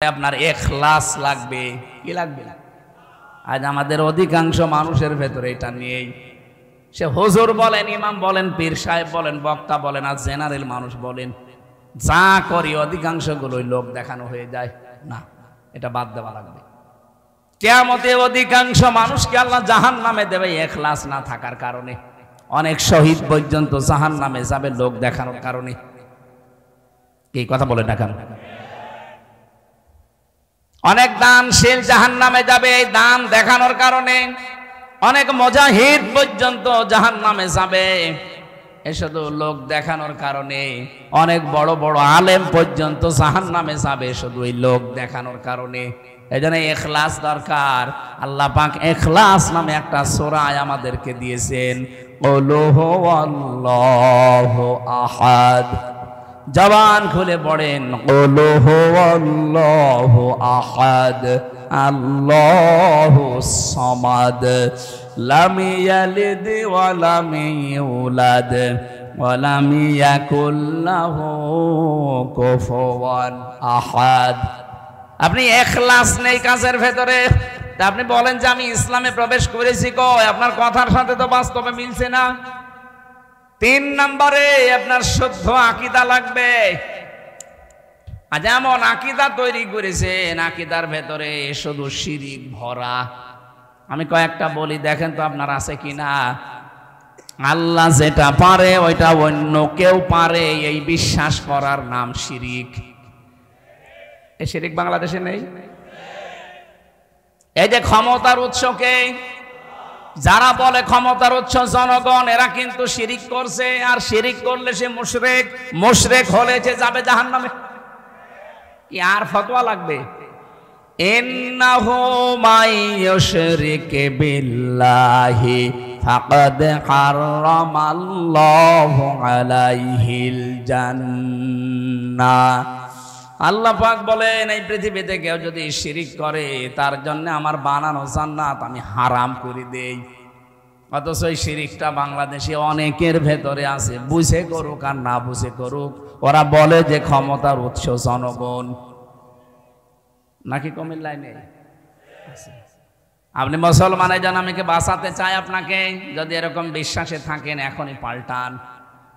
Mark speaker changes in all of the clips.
Speaker 1: আপনার ইখলাস লাগবে। কি লাগবে? আজ আমাদের অধিকাংশ মানুষের ভেতরে এটা নেই। সে হুজুর বলেন, ইমাম বলেন, পীর সাহেব বলেন, বক্তা বলেন, আর জেনারেল মানুষ বলেন, যা করি অধিকাংশ গুলোই লোক দেখানো হয়ে যায়। না, এটা বাদ দেওয়া লাগবে। কিয়ামতে অধিকাংশ মানুষকে আল্লাহ জাহান্নামে দেবে ইখলাস না থাকার কারণে। অনেক শহীদ পর্যন্ত জাহান্নামে যাবে লোক দেখানোর কারণে। কি কথা বলেন না কেন? অনেক দানশীল জাহান্নামে যাবে এই দান দেখানোর কারণে। অনেক মুজাহিদ পর্যন্ত জাহান্নামে যাবে এই শুধু লোক দেখানোর কারণে। অনেক বড় বড় আলেম পর্যন্ত জাহান্নামে যাবে শুধু এই লোক দেখানোর কারণে। এজন্য ইখলাস দরকার। আল্লাহ পাক ইখলাস নামে একটা সূরা আমাদেরকে দিয়েছেন, কুলু হুয়াল্লাহু আহাদ। জবান খুলে পড়েন, কুলু হুয়াল্লাহু আহাদ আল্লাহুস সামাদ লাম ইয়ালিদ ওয়া লাম ইউলাদ ওয়া লাম ইয়াকুল লাহু কুফুওয়ান আহাদ। আপনি ইখলাস নেই কাজের ভেতরে, তা আপনি বলেন যে আমি ইসলামে প্রবেশ করেছি, কই আপনার কথার সাথে তো বাস্তবে মিলছে না। 3 নম্বরে আপনার শুদ্ধ আকীদা লাগবে। আজ এমন আকীদা তৈরি করেছেন, আকীদার ভেতরে শুধু শিরিক ভরা। আমি কয়েকটা বলি, দেখেন তো আপনার আছে কিনা। আল্লাহ যেটা পারে ওইটা অন্য কেউ পারে, এই বিশ্বাস করার নাম শিরিক। এই শিরিক বাংলাদেশে নেই। এই যে ক্ষমতার উৎসকে যারা বলে ক্ষমতার উৎস জনগণ, এরা কিন্তু শিরিক করছে। আর শিরিক করলে সে মুশরিক, মুশরিক হলে সে যাবে জাহান্নামে। কি আর ফতোয়া লাগবে? ইন্নাহু মাইয়ুশরিক বিল্লাহি ফাকাদ হারামাল্লাহু আলাইহিল জান্নাহ। আল্লাহ পাক বলেন, এই পৃথিবীতে কেউ যদি শিরিক করে তার জন্য আমার বানানো জান্নাত আমি হারাম করে দেই। অথচ এই শিরিকটা বাংলাদেশে অনেকের ভেতরে আছে, বুঝে করুক আর না বুঝে করুক। ওরা বলে যে ক্ষমতার উৎস জনগণ। নাকি কুমিল্লায় নেই? আপনি মুসলমানের জন্য আমাকে বাঁচাতে চাই আপনাকে। যদি এরকম বিশ্বাসে থাকেন এখনই পাল্টান।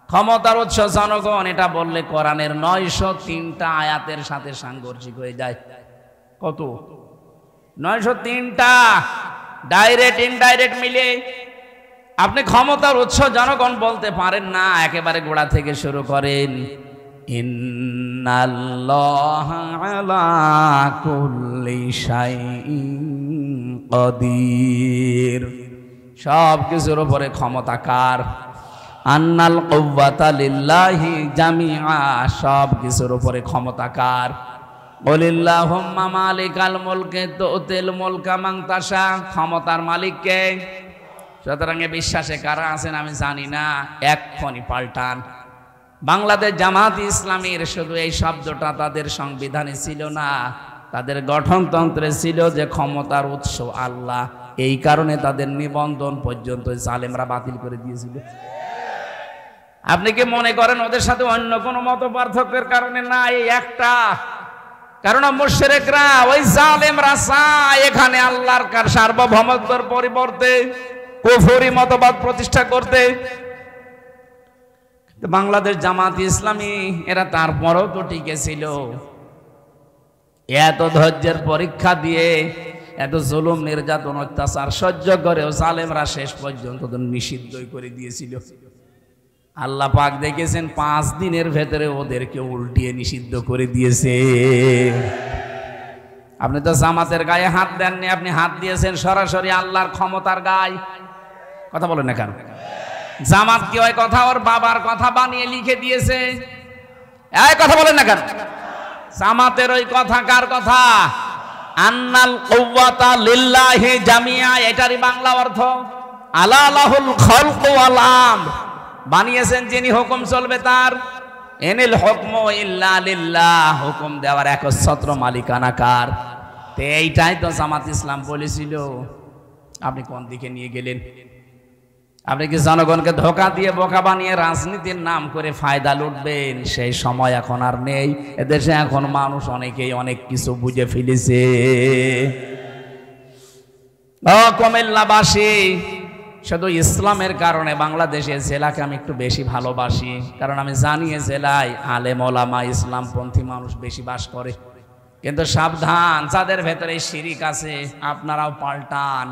Speaker 1: ক্ষমতার উৎস জনগণ এটা বললে কোরআনের 903টা আয়াতের সাথে সাংঘর্ষিক হয়ে যায়। কত? 903টা ডাইরেক্ট ইনডাইরেক্ট মিলে। আপনি ক্ষমতার উৎস জনগণ বলতে পারেন না, একেবারে গোড়া থেকে শুরু করেন। ইন্নাল্লাহা আলা কুল্লি শাইইন কাদির। সব কিছুর উপরে ক্ষমতা কার? আন্নাল কুওয়াতা লিল্লাহি জামিআ। সব কিছুর উপরে ক্ষমতা কার? কুলিল্লাহুম্মা মালিকাল মুলকি তুতিল মুলকা মান তাশা। ক্ষমতার মালিক কে? সুতরাং বিশ্বাসে কারা আছেন আমি জানি না, এক্ষুনি পাল্টান। বাংলাদেশ জামাত ইসলামীর শুধু এই শব্দটা তাদের সংবিধানে ছিল না, তাদের গঠনতন্ত্রে ছিল যে ক্ষমতার উৎস আল্লাহ। এই কারণে তাদের নিবন্ধন পর্যন্ত জালেমরা বাতিল করে দিয়েছিল। আপনি কি মনে করেন ওদের সাথে অন্য কোনো মত পার্থক্যের কারণে? না, এই একটা কারণ মুশরিকরা ওই জালেমরা চায় এখানে আল্লাহর সার্বভৌমত্বের পরিবর্তে কুফরি মতবাদ প্রতিষ্ঠা করতে। বাংলাদেশ জামাত ইসলামী এরা তারপরেও তো টিকে ছিল। এত ধৈর্যের পরীক্ষা দিয়ে, এত জুলুম নির্যাতন অত্যাচার সহ্য করেও জালেমরা শেষ পর্যন্ত নিষিদ্ধই করে দিয়েছিল। আল্লাহ পাক দেখেছেন 5 দিনের ভেতরে ওদেরকে উল্টিয়ে নিষিদ্ধ করে দিয়েছে। আপনি তো জামাতের গায়ে হাত দেননি, আপনি হাত দিয়েছেন সরাসরি আল্লাহর ক্ষমতার গায়ে। কথা বলেন না কেন? জামাত কি ওই কথা ওর বাবার কথা বানিয়ে লিখে দিয়েছে? এই কথা বলেন না কেন? জামাতের ওই কথা কার কথা? আন্নাল কুওয়াতা লিল্লাহি জামিআ, এটারই বাংলা অর্থ আলা লাহুল খালকু ওয়াল আমর। বানিয়েছেন যিনি, হুকুম চলবে তার। ইনিল হুকমু ইল্লা লিল্লাহ, হুকুম দেওয়ার একচ্ছত্র মালিকানা কার? তো এইটাই তো জামাত ইসলাম বলেছিল। আপনি কোন দিকে নিয়ে গেলেন? আপনি কি জনগণকে ধোঁকা দিয়ে বোকা বানিয়ে রাজনীতির নাম করে ফায়দা লুটবেন? সেই সময় এখন আর নেই। এদেশে এখন মানুষ অনেকেই অনেক কিছু বুঝে ফেলেছে। কুমিল্লাবাসী, শুধু ইসলামের কারণে বাংলাদেশের জেলাকে আমি একটু বেশি ভালোবাসি, কারণ আমি জানি এ জেলায় আলেম ওলামা ইসলামপন্থী মানুষ বেশি বাস করে। কিন্তু সাবধান, যাদের ভেতরে শিরিক আছে আপনারাও পাল্টান।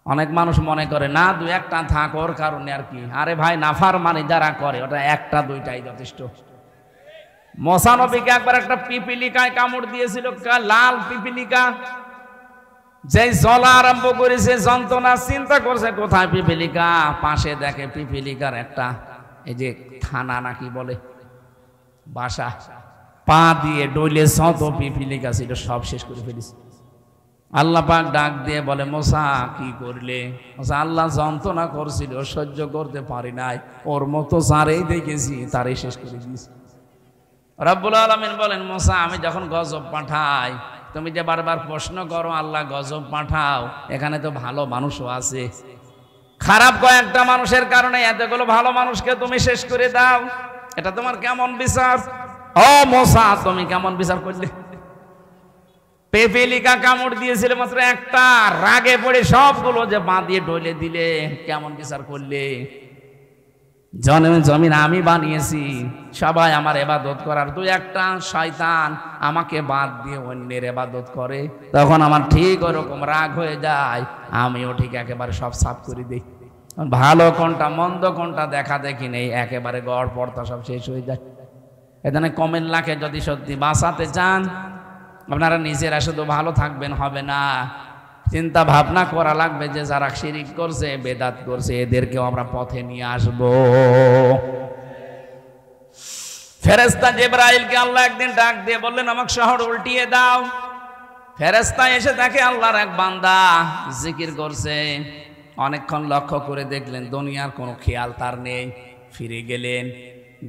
Speaker 1: অনেক মানুষ মনে করে না দু একটা থাক, ওর কারণে আর কি। আরে ভাই, নাফরমানি যারা করে ওটা একটা দুইটাই যথেষ্ট। মুসা নবীকে একবার একটা পিপিলিকায় কামড় দিয়েছিল, লাল পিপিলিকা। যেই জ্বলা আরম্ভ করেছে, যন্ত্রণা, চিন্তা করছে কোথায় পিপিলিকা, পাশে দেখে পিপিলিকার একটা এই যে থানা নাকি বলে বাসা, পা দিয়ে ডইলে যত পিপিলিকা ছিল সব শেষ করে ফেলেছে। আল্লাহ পাক ডাক দিয়ে বলে, মুসা কি করলে? মুসা, আল্লাহ যন্ত্রণা করছিল, সহ্য করতে পারি নাই, ওর মতো যারেই দেখেছি তারই শেষ করে দিয়েছি। রব্বুল আলামিন বলেন, মুসা আমি যখন গজব পাঠাই, তুমি যে বারবার প্রশ্ন করো আল্লাহ গজব পাঠাও, এখানে তো ভালো মানুষও আছে। খারাপ কয়েকটা মানুষের কারণে এতগুলো ভালো মানুষকে তুমি শেষ করে দাও, এটা তোমার কেমন বিচার? ও মুসা, তুমি কেমন বিচার করলে? পিপিলিকা কামড় দিয়েছিল মাত্র একটা, রাগে পড়ে সবগুলো যে বাঁ দিয়ে ডলে দিলে, কেমন বিচার করলে? জমিন আমি বানিয়েছি, সবাই আমার ইবাদত করার, দুই একটা শয়তান আমাকে বাদ দিয়ে অন্যের ইবাদত করে, তখন আমার ঠিক ওরকম রাগ হয়ে যায়, আমিও ঠিক একেবারে সব সাফ করে দিই। ভালো কোনটা মন্দ কোনটা দেখা দেখি নেই, একেবারে গড় পড়তা সব শেষ হয়ে যায়। এখানে কুমিল্লাকে যদি সত্যি বাঁচাতে চান, আপনারা নিজেরা শুধু ভালো থাকবেন হবে না, চিন্তা ভাবনা করা লাগবে যে যারা শিরিক করছে, বেদাত করছে, এদেরকেও আমরা পথে নিয়ে আসব। ফেরেশতা জিবরাইলকে আল্লাহ একদিন ডাক দিয়ে বললেন, আমাকে শহর উল্টিয়ে দাও। ফেরেশতা এসে দেখে আল্লাহর এক বান্দা জিকির করছে। অনেকক্ষণ লক্ষ্য করে দেখলেন দুনিয়ার কোনো খেয়াল তার নেই। ফিরে গেলেন,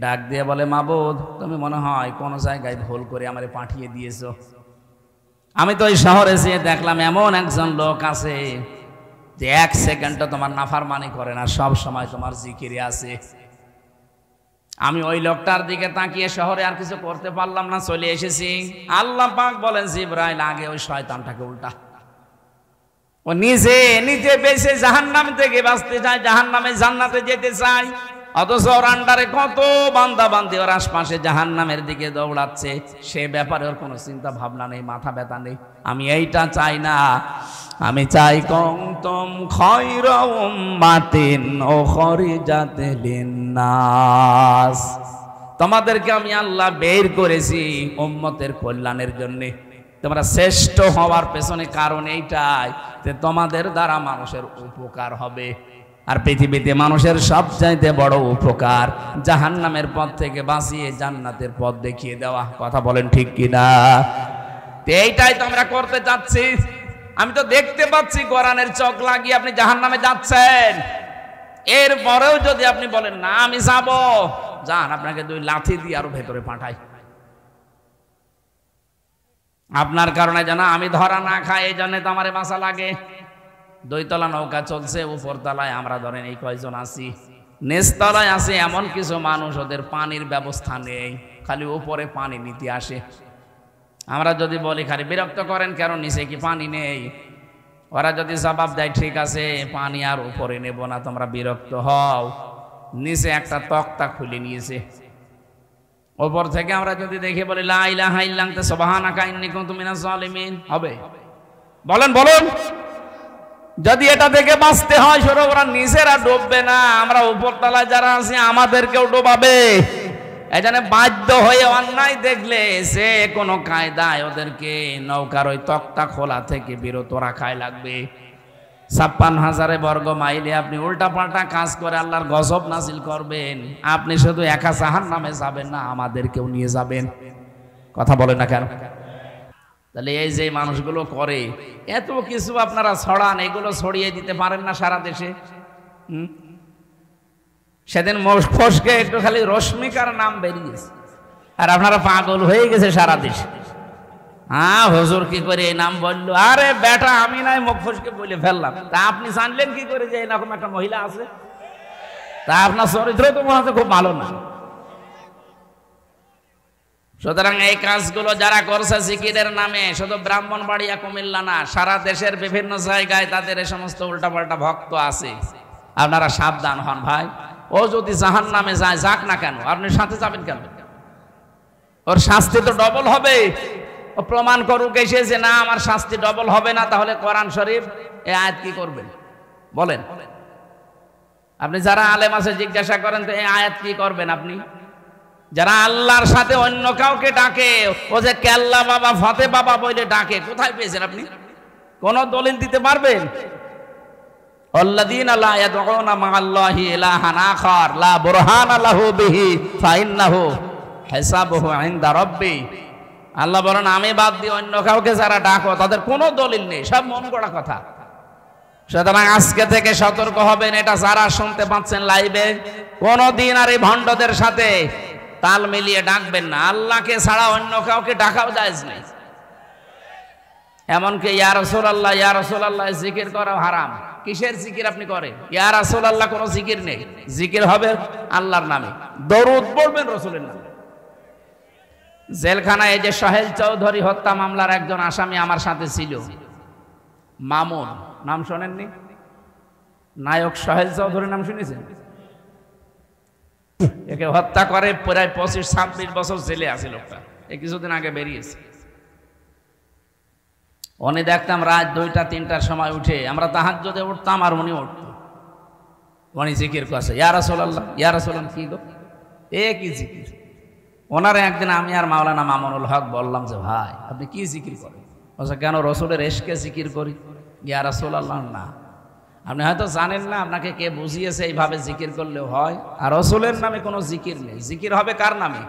Speaker 1: ডাক দিয়ে বলে, মাবুদ তুমি মনে হয় কোনো জায়গায় ভুল করে আমারে পাঠিয়ে দিয়েছো। আমি তো ওই শহরে যেয়ে দেখলাম এমন একজন লোক আছে যে এক সেকেন্ডও তোমার নাফরমানি করে না, সব সময় তোমার জিকিরে আছে। আমি ওই লোকটার দিকে তাকিয়ে শহরে আর কিছু করতে পারলাম না, চলে এসেছি। আল্লাহ পাক বলেন, জিবরাইল আগে ওই শয়তানটাকে উল্টা। ও নিজে নিজে বেঁচে জাহান্নাম থেকে বাঁচতে চায়, জাহান্নামে জান্নাতে যেতে চায়, অথচ ওর আন্ডারে কত বান্দা বান্দি ওর আশপাশে জাহান্নামের দিকে দৌড়াচ্ছে। সে ব্যাপারে ওর কোনো চিন্তা ভাবনা নেই, মাথা ব্যথা নেই। আমি এইটা চাই না, আমি চাই কুনতুম খায়রা উম্মাতিন উখরিজাত লিন্নাস, তোমাদেরকে আমি আল্লাহ বের করেছি উম্মতের কল্যাণের জন্য। তোমরা শ্রেষ্ঠ হওয়ার পেছনে কারণ এইটাই যে তোমাদের দ্বারা মানুষের উপকার হবে। আর পৃথিবীতে মানুষের সবচাইতে বড় উপকার জাহান্নামের পথ থেকে বাঁচিয়ে জান্নাতের পথ দেখিয়ে দেওয়া। কথা বলেন ঠিক কিনা? এইটাই তো আমরা করতে যাচ্ছি। আমি তো দেখতে পাচ্ছি কোরআনের চোখ লাগিয়ে আপনি জাহান্নামে যাচ্ছেন, এরপরেও যদি আপনি বলেন না আমি যাব, যান, আপনাকে দুই লাথি দিয়ে আরো ভেতরে পাঠাই। আপনার কারণে যেন আমি ধরা না খাই, এই জন্য তো আমার বাঁচা লাগে। দুইতলা নৌকা চলছে, উপর তলায় আমরা ধরেন এই কয়জন আছি, নিচতলায় আছে এমন কিছু মানুষ, ওদের পানির ব্যবস্থা নেই, খালি উপরে পানি নিতে আসে। আমরা যদি বলি খালি বিরক্ত করেন কেন, নিচে কি পানি নেই? ওরা যদি জবাব দেয় ঠিক আছে পানি আর উপরে নেব না, তোমরা বিরক্ত হও, নিচে একটা তক্তা খুলে নিয়েছে, উপর থেকে আমরা যদি দেখে বলি লা ইলাহা ইল্লা আনতা সুবহানাকা ইন্নী কুনতু মিনাজ জালিমিন, হবে? বলেন বলুন। যদি এটা থেকে বাঁচতে হয় সরে, ওরা নিজেরা ডুববে না, আমরা উপরতলায় যারা আছি আমাদেরকেও ডোবাবে। এই জন্য বাধ্য হয়ে অন্যায় দেখলে সে কোনো কায়দায় ওদেরকে নৌকার ওই তক্তা খোলা থেকে বিরত রাখাই লাগবে। 56,000 বর্গ মাইলে আপনি উল্টা পাল্টা কাজ করে আল্লাহর গজব নাজিল করবেন। আপনি শুধু একা জাহান্নামে যাবেন না, আমাদেরকেও নিয়ে যাবেন। কথা বলেন না কেন? তাহলে এই যে মানুষগুলো করে এত কিছু আপনারা ছড়ান, এগুলো ছড়িয়ে দিতে পারেন না সারা দেশে? সেদিন ফসকে একটু খালি রশ্মিকার নাম বেরিয়েছে আর আপনারা পাগল হয়ে গেছে সারা দেশে। হ্যাঁ হুজুর কি করে এই নাম বললো? আরে বেটা আমি নাই মুখ ফসকে বলে ফেললাম। তা আপনি জানলেন কি করে যে এরকম একটা মহিলা আছে? তা আপনার চরিত্র তো মনে হচ্ছে খুব ভালো না। সুতরাং এই কাজগুলো যারা করছে জিকিরের নামে, শুধু ব্রাহ্মণবাড়িয়া কুমিল্লা না, সারা দেশের বিভিন্ন জায়গায় তাদের এই সমস্ত উল্টাপাল্টা ভক্ত আছে। আপনারা সাবধান হন ভাই। ও যদি জাহান্নামে যায়, যাক না কেন, আপনি সাথে যাবেন কেন? ওর শাস্তি তো ডবল হবে। ও প্রমাণ করুক এসে যে না আমার শাস্তি ডবল হবে না, তাহলে কোরআন শরীফ এই আয়াত কি করবেন বলেন? আপনি যারা আলেম আছে জিজ্ঞাসা করেন তো এই আয়াত কি করবেন আপনি? যারা আল্লাহর সাথে অন্য কাউকে ডাকে, ও যে কেল্লা বাবা ফতে বাবা বলে ডাকে, কোথায় পেয়েছেন আপনি? কোন দলিল দিতে পারবেন? আল্লাযীনা লা ইয়াদউনা মা'আল্লাহি ইলাহান আখার লা বুরহানা লাহু বিহি ফাইন্নাহু হিসাবুহু ইনদা রাব্বি। আল্লাহ বলেন আমি বাদ দিয়ে অন্য কাউকে যারা ডাকো তাদের কোনো দলিল নেই, সব মন গড়া কথা। সুতরাং আজকে থেকে সতর্ক হবেন। এটা যারা শুনতে পাচ্ছেন লাইভে, কোনদিন আর এই ভণ্ডদের সাথে তাল মিলিয়ে ডাকবেন না। আল্লাহকে ছাড়া অন্য কাউকে ডাকাও জায়েজ নেই। এমনকি ইয়া রাসূলুল্লাহ ইয়া রাসূলুল্লাহ জিকির করা হারাম। কিসের জিকির আপনি করেন? ইয়া রাসূলুল্লাহ কোনো জিকির নেই। জিকির হবে আল্লাহর নামে, দরুদ পড়বেন রাসূলের নামে। জেলখানায় যে সোহেল চৌধুরী হত্যা মামলার একজন আসামি আমার সাথে ছিল, মামুন, নাম শোনেননি? নায়ক সোহেল চৌধুরী নাম শুনেছেন? একে হত্যা করে প্রায় 25-26 বছর জেলে আছে লোকটা। এই কিছুদিন আগে বেরিয়েছে। উনি দেখতাম রাত 2টা-3টার সময় উঠে, আমরা তাহাজ্জুদে উঠতাম আর উনি উঠত, উনি জিকির করছে ইয়া রাসূলুল্লাহ ইয়া রাসূলুল্লাহ। কি গো এ কি জিকির? ওনারে একদিন আমি আর মাওলানা মামুনুল হক বললাম যে ভাই আপনি কি জিকির করেন? বলছে কেন রসুলের এশকে জিকির করি। ইয়া রাসূলুল্লাহ না, আপনি হয়তো জানেন না, আপনাকে কে বুঝিয়েছে এইভাবে জিকির করলেও হয়। আর রসুলের নামে কোনো জিকির নেই। জিকির হবে কার নামে?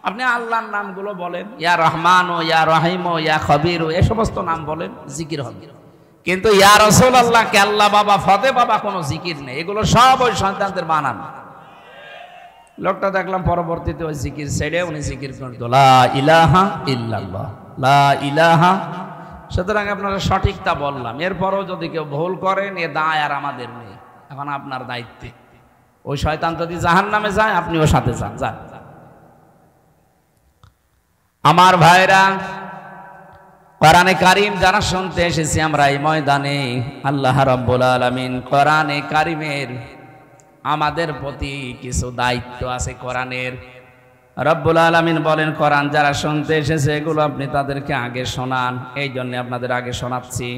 Speaker 1: আপনি আল্লাহর নামগুলো বলেন, ইয়া রহমান ও ইয়া রহিম ও ইয়া খবির ও এ সমস্ত নাম বলেন, জিকির হবে। কিন্তু ইয়া রাসূলুল্লাহ কেল্লা বাবা ফতে বাবা কোনো জিকির নেই। এগুলো সব ওই সন্তানদের বানানো। লোকটা দেখলাম পরবর্তীতে ওই জিকির ছেড়ে উনি জিকির করতো লা ইলাহা ইল্লাল্লাহ, লা ইলাহা। সুতরাং আপনারা সঠিকটা বললাম। এরপরও যদি কেউ ভুল করেন, এ দায় আর আমাদের নেই, এখন আপনার দায়িত্বে। ওই শয়তান যদি জাহান্নামে যায়, আপনিও সাথে যান। যান আমার ভাইরা, কোরআনে কারীম যারা শুনতে এসেছি আমরা এই ময়দানে, আল্লাহ রাব্বুল আলামিন কোরআনে কারীমের আমাদের প্রতি কিছু দায়িত্ব আছে কোরআনের। রব্বুল আলামিন বলেন কোরআন যারা শুনতে এসেছে এগুলো আপনি তাদেরকে আগে শোনান। এই জন্য আপনাদের আগে শোনাচ্ছি।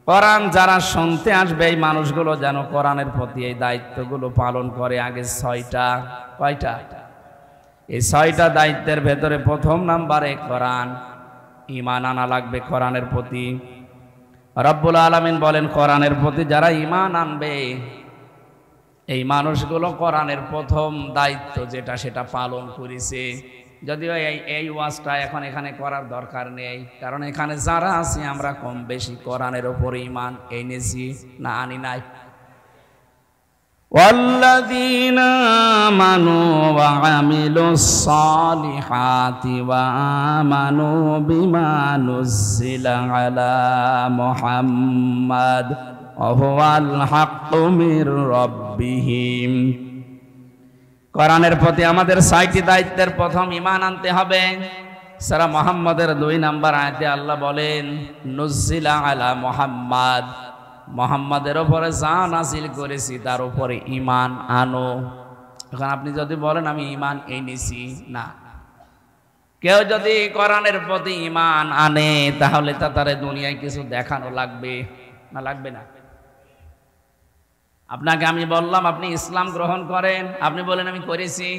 Speaker 1: কোরআন যারা শুনতে আসবে এই মানুষগুলো যেন কোরআনের প্রতি এই দায়িত্বগুলো পালন করে। আগে 6টা, কয়টা? এই 6টা দায়িত্বের ভেতরে প্রথম নাম্বারে কোরআন, ঈমান আনা লাগবে কোরআনের প্রতি। রব্বুল আলামিন বলেন কোরআনের প্রতি যারা ঈমান আনবে এই মানুষগুলো কোরআনের প্রথম দায়িত্ব যেটা সেটা পালন করেছে। যদিও এই ওয়াজটা এখন এখানে করার দরকার নেই, কারণ এখানে যারা আছি আমরা কম বেশি কোরআনের উপর ঈমান এনেছি না আনি নাই। والذين آمنوا وعملوا الصالحات وآمنوا بما نزل على محمد وهو الحق من ربهم। কোরআনের প্রতি আমাদের 6টি দায়িত্বের প্রথম ঈমান আনতে হবে। সূরা মুহাম্মাদের 2 নম্বর আয়াতে আল্লাহ বলেন নুজিলা আলা মুহাম্মাদ, মুহাম্মাদের উপরে যা নাযিল করেছি তার উপরে ঈমান আনো। এখন আপনি যদি বলেন আমি ঈমান এনেছি, না। কেউ যদি কোরআনের প্রতি ঈমান আনে তাহলে তারে দুনিয়ায় কিছু দেখানো লাগবে না? লাগবে না? আপনাকে আমি বললাম আপনি ইসলাম গ্রহণ করেন, আপনি বলেন আমি করেছি।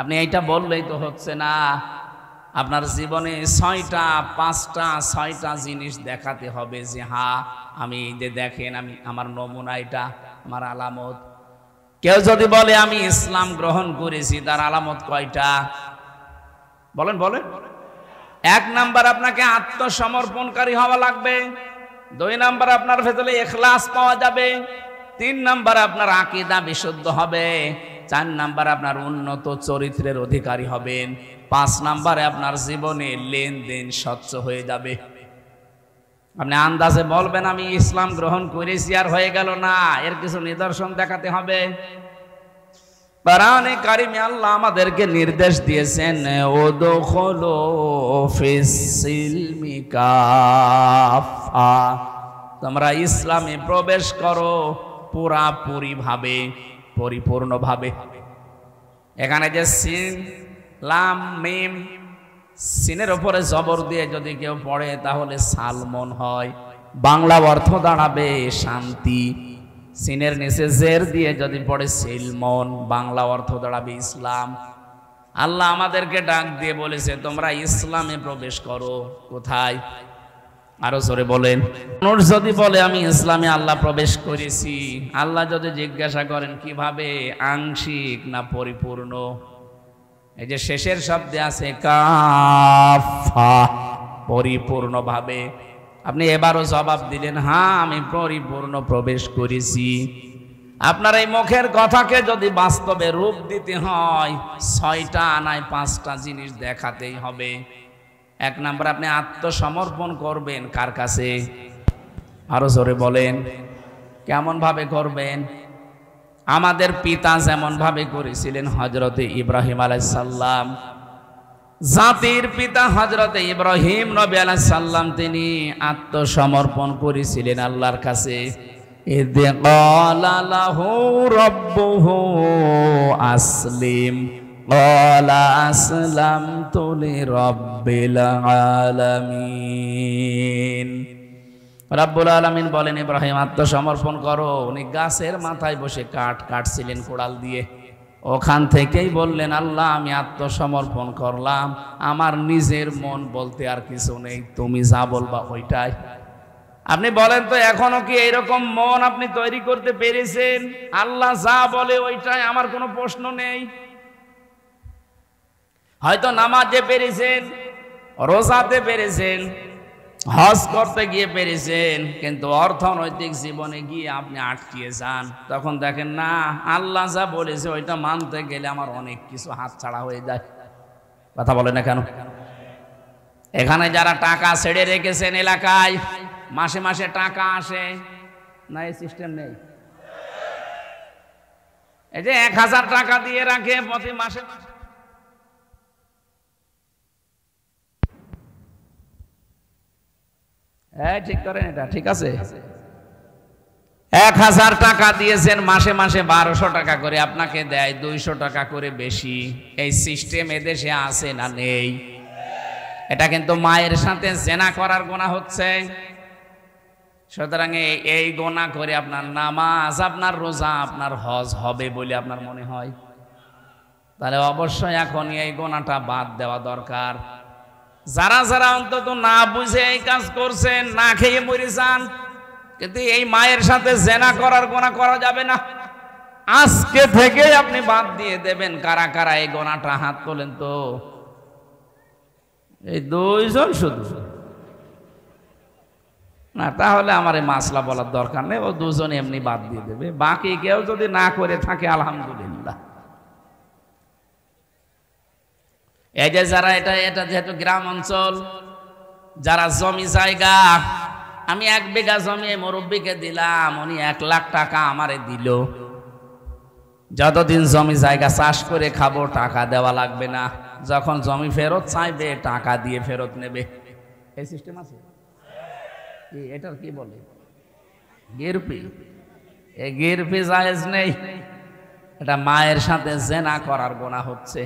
Speaker 1: আপনি এইটা বললেই তো হচ্ছে না। আপনার জীবনে 6টা জিনিস দেখাতে হবে যে হ্যাঁ আমি এই যে দেখেন আমি আমার নমুনা, এটা আমার আলামত। কেউ যদি বলে আমি ইসলাম গ্রহণ করেছি তার আলামত কয়টা? বলেন বলেন। 1 নাম্বার আপনাকে আত্মসমর্পণকারী হওয়া লাগবে। 2 নাম্বার আপনার ভেতরে ইখলাস পাওয়া যাবে। 3 নাম্বার আপনার আকীদা বিশুদ্ধ হবে। 4 নাম্বার আপনার উন্নত চরিত্রের অধিকারী হবেন। 5 নম্বরে আপনার জীবনে লেনদেন স্বচ্ছ হয়ে যাবে। আপনি আন্দাজে বলবেন আমি ইসলাম গ্রহণ করেছি আর হয়ে গেল না, এর কিছু নিদর্শন দেখাতে হবে। কোরআনে কারিমে আল্লাহ আমাদেরকে নির্দেশ দিয়েছেন, উদখুলু ফিস সিলমি কাফা, তোমরা ইসলামে প্রবেশ করো পুরাপুরি ভাবে, পরিপূর্ণ ভাবে। এখানে যে সিন লাম মিম, সিনের উপরে জবর দিয়ে যদি কেউ পড়ে তাহলে সালমন হয়, বাংলা অর্থ দাঁড়াবে শান্তি। সিনের নিচে জের দিয়ে যদি পড়ে সিলমন, বাংলা অর্থ দাঁড়াবে ইসলাম। আল্লাহ আমাদেরকে ডাক দিয়ে বলেছে তোমরা ইসলামে প্রবেশ করো। কোথায়? আরো জোরে বলেন। মানুষ যদি বলে আমি ইসলামে আল্লাহ প্রবেশ করেছি, আল্লাহ যদি জিজ্ঞাসা করেন কিভাবে, আংশিক না পরিপূর্ণ? এই যে শেষের শব্দে আছে কাফা, পরিপূর্ণ ভাবে। আপনি এবারও জবাব দিলেন হ্যাঁ আমি পরিপূর্ণ প্রবেশ করেছি। আপনার এই মুখের কথাকে যদি বাস্তবে রূপ দিতে হয় 6টা আনায় 5টা জিনিস দেখাতেই হবে। 1 নম্বর, আপনি আত্মসমর্পণ করবেন কার কাছে? আরো জোরে বলেন। কেমন ভাবে করবেন? আমাদের পিতা যেমন ভাবে করেছিলেন হযরতে ইব্রাহিম আলাইহিস সালাম, জাতির পিতা হযরতে ইব্রাহিম নবী আলাইহিস সালাম তিনি আত্মসমর্পণ করেছিলেন আল্লাহর কাছে। ইয ক্বালা লাহু রাব্বুহু আসলিম ক্বালা আসলামতু লিরাব্বিল আলামিন। রাব্বুল আলামিন বলেন ইব্রাহিম আত্মসমর্পণ করো। উনি গাছের মাথায় বসে কাঠ কাটছিলেন কোড়াল দিয়ে, ওখান থেকেই বললেন আল্লাহ আমি আত্মসমর্পণ করলাম, আমার নিজের মন বলতে আর কিছু নেই, তুমি যা বলবা ওইটাই। আপনি বলেন তো এখনো কি এইরকম মন আপনি তৈরি করতে পেরেছেন? আল্লাহ যা বলে ওইটাই, আমার কোনো প্রশ্ন নেই। হয়তো নামাজে পেরেছেন, রোজাতে পেরেছেন, হজ করতে গিয়ে পেরেছেন, কিন্তু অর্থনৈতিক জীবনে গিয়ে আপনি আটকিয়ে যান। তখন দেখেন না আল্লাহ যা বলেছে ওইটা মানতে গেলে আমার অনেক কিছু হাতছাড়া হয়ে যায়। কথা বলে না কেন? এখানে যারা টাকা ছেড়ে রেখেছেন এলাকায়, মাসে মাসে টাকা আসে না, এই সিস্টেম নেই? এই যে 1000 টাকা দিয়ে রাখে প্রতি মাসে মাসে, ঠিক করেন এটা, ঠিক আছে? 1000 টাকা দিয়েছেন, মাসে মাসে 1200 টাকা করে আপনাকে দেয়, 200 টাকা করে বেশি। এই সিস্টেম এদেশে আছে না নেই? এটা কিন্তু মায়ের সাথে জেনা করার গুনাহ হচ্ছে। সুতরাং এই গুনাহ করে আপনার নামাজ, আপনার রোজা, আপনার হজ হবে বলে আপনার মনে হয়? তাহলে অবশ্যই এখন এই গুনাহটা বাদ দেওয়া দরকার। যারা যারা অন্তত না বুঝে এই কাজ করছেন, না খেয়ে মরে যান, কিন্তু এই মায়ের সাথে জেনা করার গুনাহ করা যাবে না। আজকে থেকে আপনি বাদ দিয়ে দেবেন। কারা কারা এই গুনাহটা হাত তোলেন তো? এই 2 জন শুধু না, তাহলে আমার এই মাসলা বলার দরকার নেই, ও 2 জন এমনি বাদ দিয়ে দেবে। বাকি কেউ যদি না করে থাকে আলহামদুলিল্লাহ। এই যে যারা এটা যেহেতু গ্রাম অঞ্চল, যারা জমি জায়গা, আমি 1 বিঘা জমি মুরব্বীকে দিলাম, উনি 1 লাখ টাকা আমারে দিল। যতদিন জমি জায়গা চাষ করে খাবো টাকা দেওয়া লাগবে না, যখন জমি ফেরত চাইবে টাকা দিয়ে ফেরত নেবে। এই সিস্টেম আছে? এটার কি বলে? গিরপি। এই গিরপি জায়েজ নেই, এটা মায়ের সাথে জেনা করার গুনাহ হচ্ছে।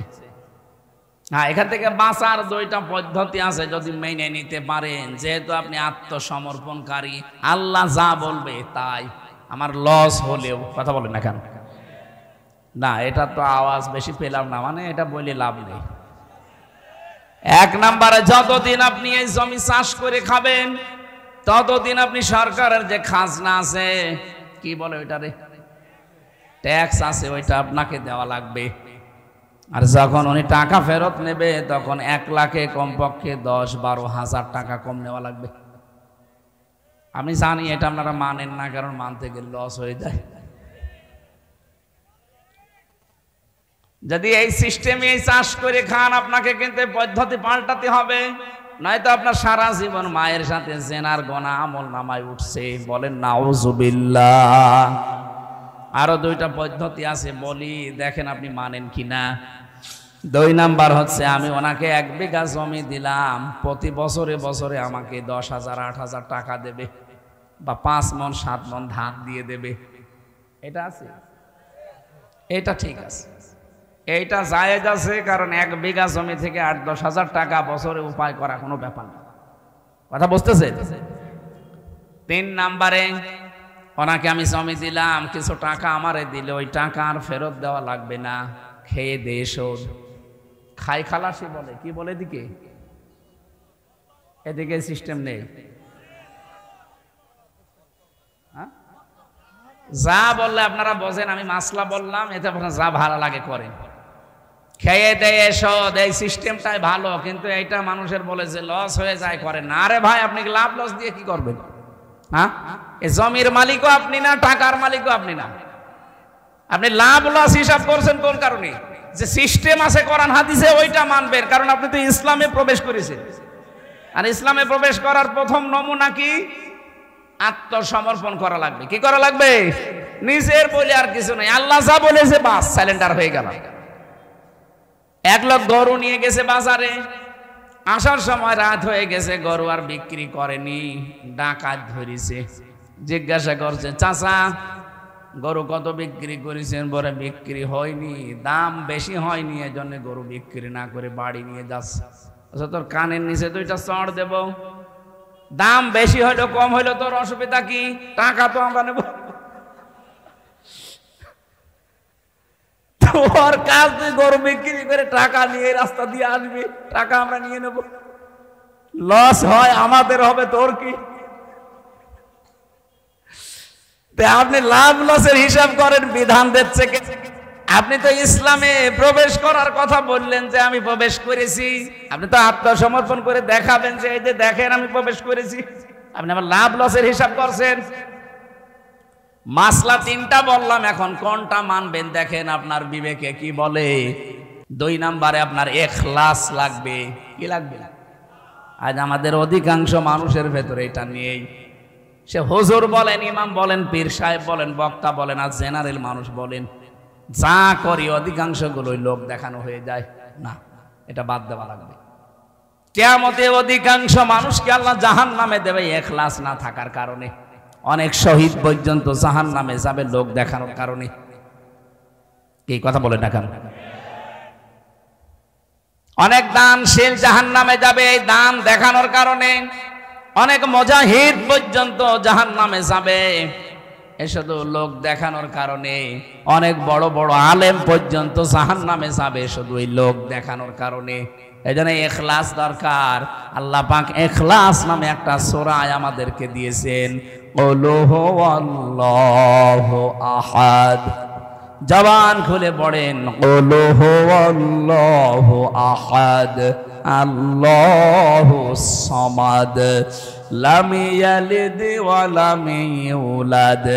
Speaker 1: হ্যাঁ, এখান থেকে বাঁচার 2টা পদ্ধতি আছে যদি মেনে নিতে পারেন। যেহেতু আপনি আত্মসমর্পণকারী, আল্লাহ যা বলবে তাই, আমার লস হলেও, কথা বলেন না কেন? না, এটা তো আওয়াজ বেশি পেলাম না, মানে এটা বলে লাভ নেই। 1 নম্বরে যতদিন আপনি এই জমি চাষ করে খাবেন ততদিন আপনি সরকারের যে খাজনা আছে, কি বলে ওইটারে, ট্যাক্স আছে, ওইটা আপনাকে দেওয়া লাগবে। আর যখন উনি টাকা ফেরত নেবে তখন 1 লাখে কমপক্ষে 10-12 হাজার টাকা কম নেওয়া লাগবে। আমি জানি এটা আপনারা মানেন না, কারণ মানতে গেলে লস হয়ে যায়। যদি এই সিস্টেমে চাষ করে খান, আপনাকে কিন্তু পদ্ধতি পাল্টাতে হবে, নয়তো আপনার সারা জীবন মায়ের সাথে জেনার গোনা আমল নামায় উঠছে। বলেন নাউজুবিল্লাহ। আরো দুইটা পদ্ধতি আছে, বলি দেখেন আপনি মানেন কিনা। 2 নাম্বার হচ্ছে, আমি ওনাকে 1 বিঘা জমি দিলাম, প্রতি বছরে বছরে আমাকে 10,000 8,000 টাকা দেবে, বা 5 মণ 7 মণ ধান দিয়ে দেবে। এটা আছে, এটা ঠিক আছে, এইটা জায়েজ আছে, কারণ 1 বিঘা জমি থেকে 8-10 হাজার টাকা বছরে উপায় করা কোনো ব্যাপার না। কথা বুঝতেছে? 3 নাম্বারে, ওনাকে আমি জমি দিলাম, কিছু টাকা আমারে দিলে ওই টাকা আর ফেরত দেওয়া লাগবে না, খেয়ে দে শোধ। খাই খালাসি বলে, কি বলে এদিকে? এদিকে সিস্টেম নেই। যা বললে আপনারা বোঝেন, আমি মাসলা বললাম, এতে আপনার যা ভালো লাগে করেন। খেয়ে দেয়ে শোধ, এই সিস্টেমটাই ভালো, কিন্তু এইটা মানুষের বলে যে লস হয়ে যায় করেন না। আরে ভাই, আপনি লাভ লস দিয়ে কি করবেন? হ্যাঁ, এই জমির মালিকও আপনি না, টাকার মালিকও আপনি না, আপনি লাভ লস হিসাব করছেন কোন কারণে? যে সিস্টেম আছে কোরআন হাদিসে, ওইটা মানবেন, কারণ আপনি তো ইসলামে প্রবেশ করেছেন। আর ইসলামে প্রবেশ করার প্রথম নমুনা কি? আত্মসমর্পণ করা লাগবে। কি করা লাগবে? নিজের বলে আর কিছু নাই, আল্লাহ যা বলেছে বাস, সাইলেন্ডার হয়ে গেল। এক লোক গরু নিয়ে গেছে বাজারে, আসার সময় রাত হয়ে গেছে, গরু আর বিক্রি করেনি, ডাকাত ধরেছে। জিজ্ঞাসা করছে, চাচা গরু কত বিক্রি করেছেন? বলে বিক্রি হয়নি, দাম বেশি হয়নি, এজন্য গরু বিক্রি না করে বাড়ি নিয়ে যাচ্ছে। আচ্ছা, তোর কানের নিচে 2টা চড় দেব, দাম বেশি হইলো কম হইলো তোর অসুবিধা কি? টাকা তো আমরা নেব। তোর কাজ তুই গরু বিক্রি করে টাকা নিয়ে রাস্তা দিয়ে আসবি, টাকা আমরা নিয়ে নেব, লস হয় আমাদের হবে, তোর কি? আপনি লাভ লসের হিসাব করেন, বিধান দিচ্ছে কে? আপনি তো ইসলামে প্রবেশ করার কথা বললেন যে আমি প্রবেশ করেছি, আপনি তো আত্মসমর্পণ করে দেখাবেন যে এই যে দেখেন আমি প্রবেশ করেছি। আপনি আবার লাভ লসের হিসাব করছেন। মাসলা 3টা বললাম, এখন কোনটা মানবেন দেখেন আপনার বিবেকে কি বলে। 2 নাম্বারে আপনার ইখলাস লাগবে। কি লাগবে? আজ আমাদের অধিকাংশ মানুষের ভেতরে এটা নেই। সে হুজুর বলেন, ইমাম বলেন, পীর সাহেব বলেন, বক্তা বলেন, আর জেনারেল মানুষ বলেন, যা করি অধিকাংশ গুলোই লোক দেখানো হয়ে যায়। না, এটা বাদ দেওয়া লাগবে। কিয়ামতে অধিকাংশ মানুষকে আল্লাহ জাহান্নামে দেবে ইখলাস না থাকার কারণে। অনেক শহীদ পর্যন্ত জাহান্নামে যাবে লোক দেখানোর কারণে। কি কথা বলেন না কেন? অনেক দানশীল জাহান্নামে যাবে এই দান দেখানোর কারণে। অনেক মুজাহিদ পর্যন্ত জাহান্নামে যাবে এ শুধু লোক দেখানোর কারণে। অনেক বড় বড় আলেম পর্যন্ত জাহান্নামে যাবে শুধু এই লোক দেখানোর কারণে। এজন্য ইখলাস দরকার। আল্লাহ পাক ইখলাস নামে একটা সূরা আমাদেরকে দিয়েছেন, কুলু হুয়াল্লাহু আহাদ। জবান খুলে পড়েন, কুলু হুয়াল্লাহু আহাদ আল্লাহুস সামাদ লাম ইয়ালিদ ওয়া লাম ইউলাদ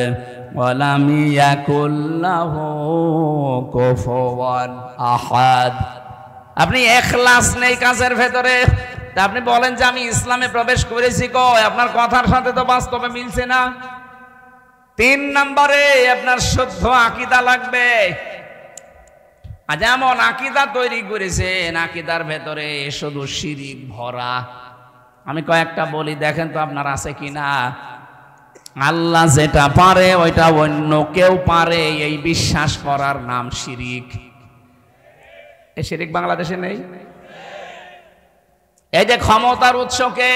Speaker 1: ওয়া লাম ইয়াকুল লাহু কুফুয়ান আহাদ। আপনি ইখলাস নেই কাজের ভেতরে, তা আপনি বলেন যে আমি ইসলামে প্রবেশ করেছি, কই আপনার কথার সাথে তো বাস্তবে মিলছে না। 3 নম্বরে আপনার শুদ্ধ আকীদা লাগবে। আজ এমন আকীদা তৈরি করেছেন, আকীদার ভেতরে শুধু শিরিক ভরা। আমি কয়েকটা বলি, দেখেন তো আপনার আছে কিনা। আল্লাহ যেটা পারে ওইটা অন্য কেউ পারে, এই বিশ্বাস করার নাম শিরিক। এই শিরিক বাংলাদেশে নেই। এই যে ক্ষমতার উৎসকে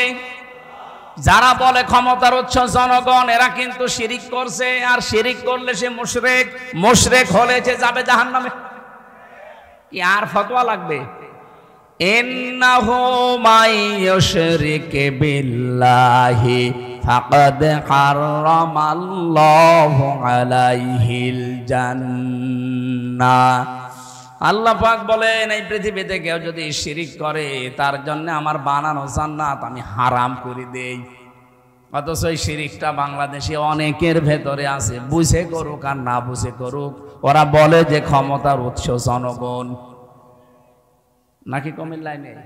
Speaker 1: যারা বলে ক্ষমতার উৎস জনগণ, এরা কিন্তু শিরিক করছে। আর শিরিক করলে সে মুশরিক, মুশরিক হলে সে যাবে জাহান্নামে। কি আর ফতোয়া লাগবে? ইন্নাহু মাইয়ুশরিক বিল্লাহি ফাকাদ হারামাল্লাহু আলাইহিল জান্নাহ। আল্লাহ পাক বলেন, এই পৃথিবীতে কেউ যদি শিরিক করে তার জন্য আমার বানানো জান্নাত আমি হারাম করে দেই। অথচ এই শিরিকটা বাংলাদেশে অনেকের ভেতরে আছে, বুঝে করুক আর না বুঝে করুক। ওরা বলে যে ক্ষমতার উৎস জনগণ, নাকি কুমিল্লায় নেই?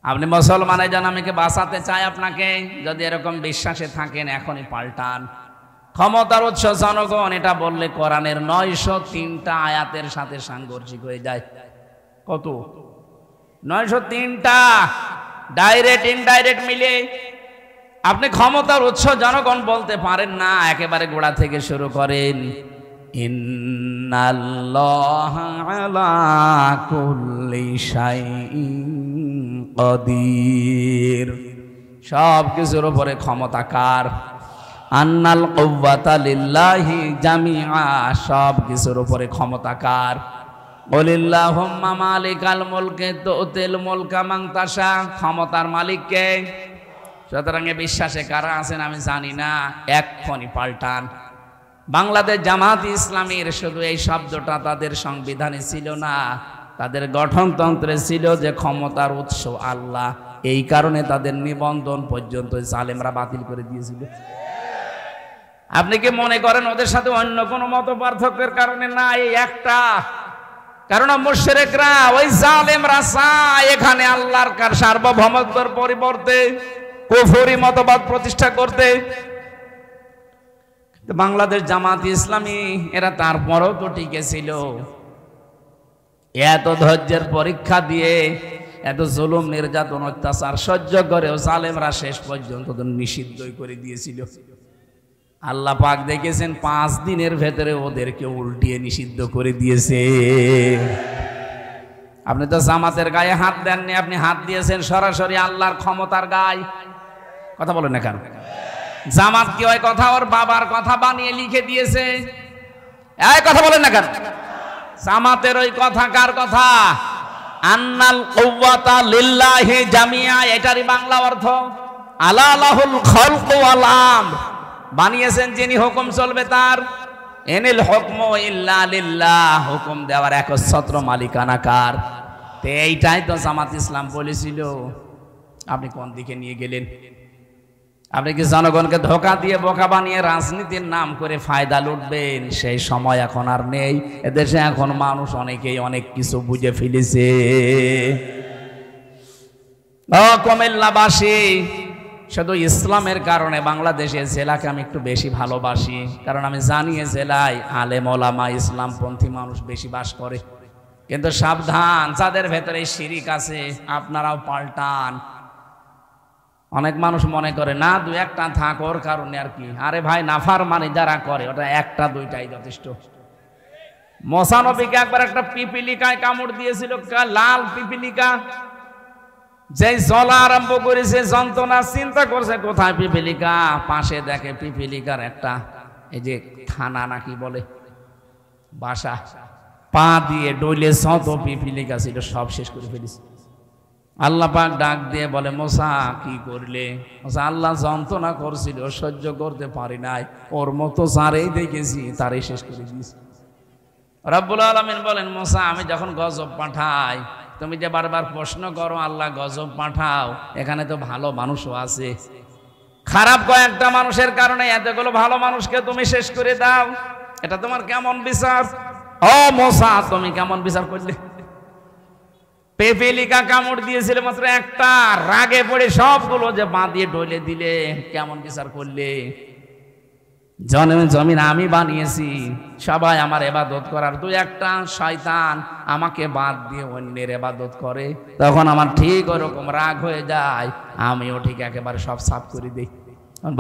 Speaker 1: আপনি মুসলমানের জন্য আমাকে বাঁচাতে চাই আপনাকে, যদি এরকম বিশ্বাসে থাকেন এখনই পাল্টান। ক্ষমতার উৎস জনগণ এটা বললে কোরআনের 903টা আয়াতের সাথে সাংঘর্ষিক হয়ে যায়। কত? 903টা, ডাইরেক্ট ইনডাইরেক্ট মিলে। আপনি ক্ষমতার উৎস জনগণ বলতে পারেন না, একেবারে গোড়া থেকে শুরু করেন। ইন্নাল্লাহা আলা কুল্লি শাইইন কাদির, সব কিছুর উপরে ক্ষমতাকার। আন্নাল কুওয়াতা লিল্লাহি জামিআ, সব কিছুর উপরে ক্ষমতাকার। কুলিল্লাহুম্মা মালিকাল মুলকি তুতিল মুলকা মান তাশা, ক্ষমতার মালিক কে? সুতরাং বিশ্বাসে কারা আছেন আমি জানি না, এক্ষুনি পাল্টান। বাংলাদেশ জামাত ইসলামীর শুধু এই শব্দটা তাদের সংবিধানে ছিল না, তাদের গঠনতন্ত্রে ছিল যে ক্ষমতার উৎস আল্লাহ। এই কারণে তাদের নিবন্ধন পর্যন্ত জালেমরা বাতিল করে দিয়েছিল। আপনি কি মনে করেন ওদের সাথে অন্য কোনো মত পার্থক্যের কারণে? না, এই একটা কারণ মুশরিকরা, ওই জালেমরা চায় এখানে আল্লাহর সার্বভৌমত্বের পরিবর্তে কুফরি মতবাদ প্রতিষ্ঠা করতে। বাংলাদেশ জামাত ইসলামী এরা তারপরও তো টিকে ছিল। এত ধৈর্যের পরীক্ষা দিয়ে, এত জুলুম নির্যাতন অত্যাচার সহ্য করেও জালেমরা শেষ পর্যন্ত তো নিষিদ্ধই করে দিয়েছিল। আল্লাহ পাক দেখেছেন 5 দিনের ভেতরে ওদেরকে উল্টিয়ে নিষিদ্ধ করে দিয়েছে। আপনি তো জামাতের গায়ে হাত দেননি, আপনি হাত দিয়েছেন সরাসরি আল্লাহর ক্ষমতার গায়ে। কথা বলেন না কেন? জামাত কি ওই কথা ওর বাবার কথা বানিয়ে লিখে দিয়েছে? এই কথা বলেন না কেন? জামাতের ওই কথা কার কথা? আন্নাল কুওয়াতা লিল্লাহি জামিআ, এটারই বাংলা অর্থ আলা লাহুল খালকু ওয়াল আমর, বানিয়েছেন যিনি, হুকুম চলবে তার। এনিল হুকমু ইল্লা লিল্লাহ, হুকুম দেওয়ার একচ্ছত্র মালিকানা কার? তো এইটাই তো জামাত ইসলাম বলেছিল। আপনি কোন দিকে নিয়ে গেলেন? আপনি কি জনগণকে ধোঁকা দিয়ে বোকা বানিয়ে রাজনীতির নাম করে ফায়দা লুটবেন? সেই সময় এখন আর নেই। এদেশে এখন মানুষ অনেকেই অনেক কিছু বুঝে ফেলেছে। কুমিল্লাবাসী, শুধু ইসলামের কারণে বাংলাদেশের জেলাকে আমি একটু বেশি ভালোবাসি, কারণ আমি জানি এ জেলায় আলেম ওলামা ইসলামপন্থী মানুষ বেশি বাস করে। কিন্তু সাবধান, যাদের ভেতরে শিরিক আছে আপনারাও পাল্টান। অনেক মানুষ মনে করে না 2-1টা থাক, ওর কারণে আর কি। আরে ভাই, নাফরমানি যারা করে ওটা 1-2টাই যথেষ্ট। মোসানবীকে একবার একটা পিপিলিকায় কামড় দিয়েছিল, লাল পিপিলিকা। যেই জ্বলা আরম্ভ করেছে, যন্ত্রণা, চিন্তা করছে কোথায় পিপিলিকা, পাশে দেখে পিপিলিকার একটা এই যে থানা নাকি বলে বাসা, পা দিয়ে ডইলে যত পিপিলিকা ছিল সব শেষ করে ফেলেছে। আল্লাহ পাক ডাক দিয়ে বলে, মোসা কি করলে? মোসা, আল্লাহ যন্ত্রণা করছিল, সহ্য করতে পারি নাই, ওর মতো যারেই দেখেছি তারই শেষ করে দিয়েছি। রব্বুল আলামিন বলেন, মোসা আমি যখন গজব পাঠাই, তুমি যে বারবার প্রশ্ন করো আল্লাহ গজব পাঠাও, এখানে তো ভালো মানুষও আছে। খারাপ কয়েকটা মানুষের কারণে এতগুলো ভালো মানুষকে তুমি শেষ করে দাও, এটা তোমার কেমন বিচার? ও মোসা, তুমি কেমন বিচার করলে? পিপিলিকা কামড় দিয়েছিল মাত্র একটা, রাগে পড়ে সবগুলো যে বাঁধিয়ে ডলে দিলে, কেমন বিচার করলে? জমিন আমি বানিয়েছি, সবাই আমার ইবাদত করার, 2-1টা শয়তান আমাকে বাদ দিয়ে অন্যের ইবাদত করে, তখন আমার ঠিক ওরকম রাগ হয়ে যায়, আমিও ঠিক একেবারে সব সাফ করে দিই।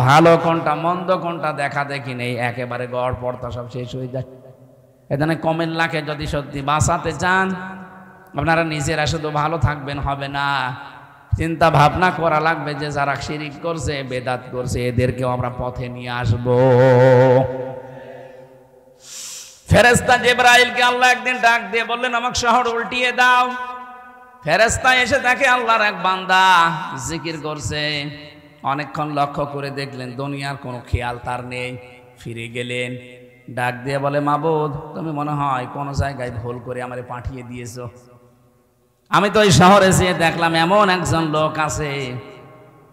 Speaker 1: ভালো কোনটা মন্দ কোনটা দেখা দেখি নেই, একেবারে গড় পড়তা সব শেষ হয়ে যায়। এখানে কুমিল্লাকে যদি সত্যি বাঁচাতে চান, আপনারা নিজেরা শুধু ভালো থাকবেন হবে না, চিন্তা ভাবনা করা লাগবে যে যারা শিরিক করছে, বেদাত করছে, এদেরকেও আমরা পথে নিয়ে আসব। ফেরেশতা জিবরাইলকে আল্লাহ একদিন ডাক দিয়ে বললেন, আমাকে শহর উল্টিয়ে দাও। ফেরেশতা এসে দেখে আল্লাহর এক বান্দা জিকির করছে। অনেকক্ষণ লক্ষ্য করে দেখলেন দুনিয়ার কোনো খেয়াল তার নেই। ফিরে গেলেন, ডাক দিয়ে বলে, মাবুদ তুমি মনে হয় কোনো জায়গায় ভুল করে আমারে পাঠিয়ে দিয়েছো। আমি তো এই শহরে যেয়ে দেখলাম এমন একজন লোক আছে,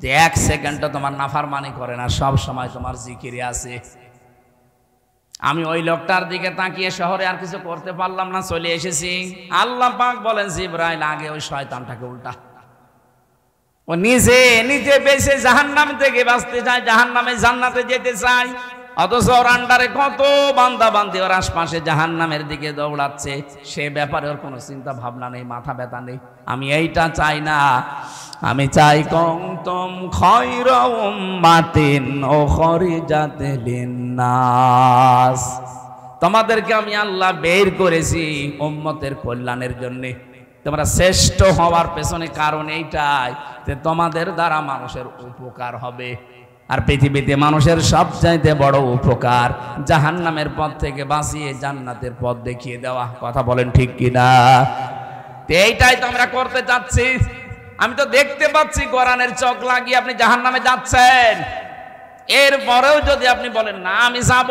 Speaker 1: যে এক সেকেন্ডটা তোমার নাফরমানি করে না, সব সময় তোমার জিকিরে আছে। আমি ওই লোকটার দিকে তাকিয়ে শহরে আর কিছু করতে পারলাম না, চলে এসেছি। আল্লাহ পাক বলেন জিবরাইল আগে ওই শয়তানটাকে উল্টা। ও নিজে নিজে বেঁচে জাহান্নাম থেকে বাঁচতে চায়, জাহান্নামে জান্নাতে যেতে চায়, অথচ ওর আন্ডারে কত বান্দা বান্দি ওর আশপাশে জাহান্নামের দিকে দৌড়াচ্ছে। সে ব্যাপারে ওর কোনো চিন্তা ভাবনা নেই, মাথা ব্যথা নেই। আমি এইটা চাই না, আমি চাই কুনতুম খায়রা উম্মাতিন উখরিজাত লিন্নাস, তোমাদেরকে আমি আল্লাহ বের করেছি উম্মতের কল্যাণের জন্য। তোমরা শ্রেষ্ঠ হওয়ার পেছনে কারণ এইটাই যে তোমাদের দ্বারা মানুষের উপকার হবে। আর পৃথিবীতে মানুষের সবচাইতে বড় উপকার জাহান্নামের পথ থেকে বাঁচিয়ে জান্নাতের পথ দেখিয়ে দেওয়া। কথা বলেন ঠিক কিনা? এইটাই তো আমরা করতে চাচ্ছি। আমি তো দেখতে পাচ্ছি কোরআনের চোখ লাগিয়ে আপনি জাহান্নামে যাচ্ছেন, এরপরেও যদি আপনি বলেন না আমি যাব,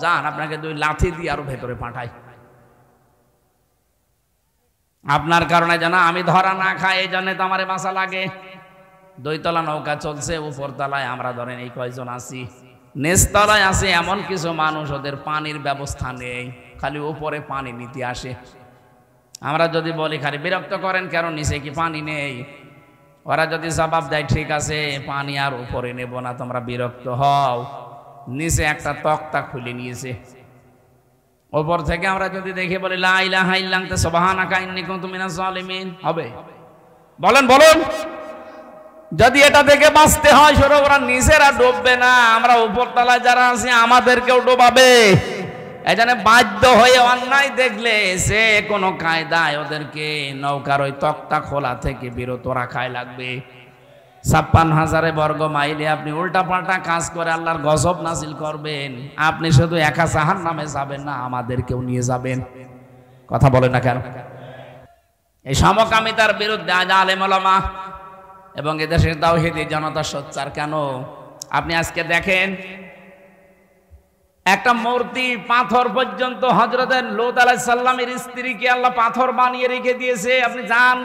Speaker 1: যান, আপনাকে 2 লাথি দিয়ে আরো ভেতরে পাঠাই। আপনার কারণে যেন আমি ধরা না খাই, এই জন্য তো আমার বাঁচা লাগে। 2 তলা নৌকা চলছে, উপর তলায় আমরা ধরেন এই কয়জন আছি, নিচতলায় আছে এমন কিছু মানুষ, ওদের পানির ব্যবস্থা নেই, খালি উপরে পানি নিতে আসে। আমরা যদি বলি খালি বিরক্ত করেন কেন, নিচে কি পানি নেই? ওরা যদি জবাব দেয় ঠিক আছে পানি আর উপরে নেব না, তোমরা বিরক্ত হও, নিচে একটা তক্তা খুলে নিয়েছে। ওপর থেকে আমরা যদি দেখে বলি লা ইলাহা ইল্লা আনতা সুবহানাকা ইন্নী কুনতু মিনাজ জালিমিন, হবে? বলেন বলুন। যদি এটা থেকে বাঁচতে হয় সরে, ওরা নিচেরা ডুববে না, আমরা উপর তলায় যারা আছি আমাদেরকেও ডোবাবে। এখানে বাধ্য হয়ে অন্যায় দেখলে সে কোনো কায়দায় ওদেরকে নৌকার ওই তক্তা খোলা থেকে বিরত রাখাই লাগবে। 56,000 বর্গ মাইলে আপনি উল্টা পাল্টা কাজ করে আল্লাহর গজব নাজিল করবেন। আপনি শুধু একা জাহান্নামে যাবেন না, আমাদেরকেও নিয়ে যাবেন। কথা বলেন না কেন? এই সমকামিতার বিরুদ্ধে আজ আলেম ওলামা এবং এদেশের তাওহীদি জনতা সোচ্চার কেন? আপনি আজকে দেখেন একটা মূর্তি পাথর পর্যন্ত, হযরত লূত আলাইহিস সালামের স্ত্রীকে আল্লাহ পাথর বানিয়ে রেখে দিয়েছে। আপনি যান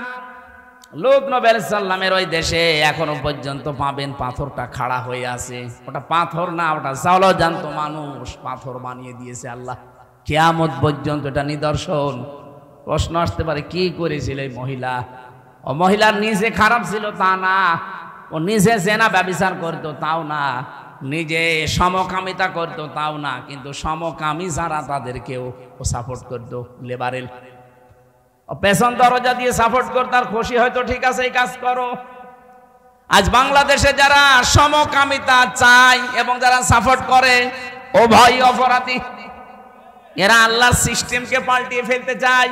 Speaker 1: লূত নবী আলাইহিস সালামের ওই দেশে এখনো পর্যন্ত পাবেন পাথরটা খাড়া হয়ে আছে। ওটা পাথর না, ওটা জলজান্ত মানুষ পাথর বানিয়ে দিয়েছে আল্লাহ। কিয়ামত পর্যন্ত এটা নিদর্শন। প্রশ্ন আসতে পারে কি করেছিল এই মহিলা? ও মহিলার নিজে খারাপ ছিল তা না, ও নিজে জেনা ব্যভিচার করতো তাও না, নিজে সমকামিতা করতো তাও না, কিন্তু সমকামী যারা তাদেরকেও ও সাপোর্ট করতো। লেবারেল পেছন দরজা দিয়ে সাপোর্ট করতো, আর খুশি হয়তো ঠিক আছে এই কাজ করো। আজ বাংলাদেশে যারা সমকামিতা চায় এবং যারা সাপোর্ট করে উভয় অপরাধী। এরা আল্লাহর সিস্টেমকে পাল্টিয়ে ফেলতে চায়।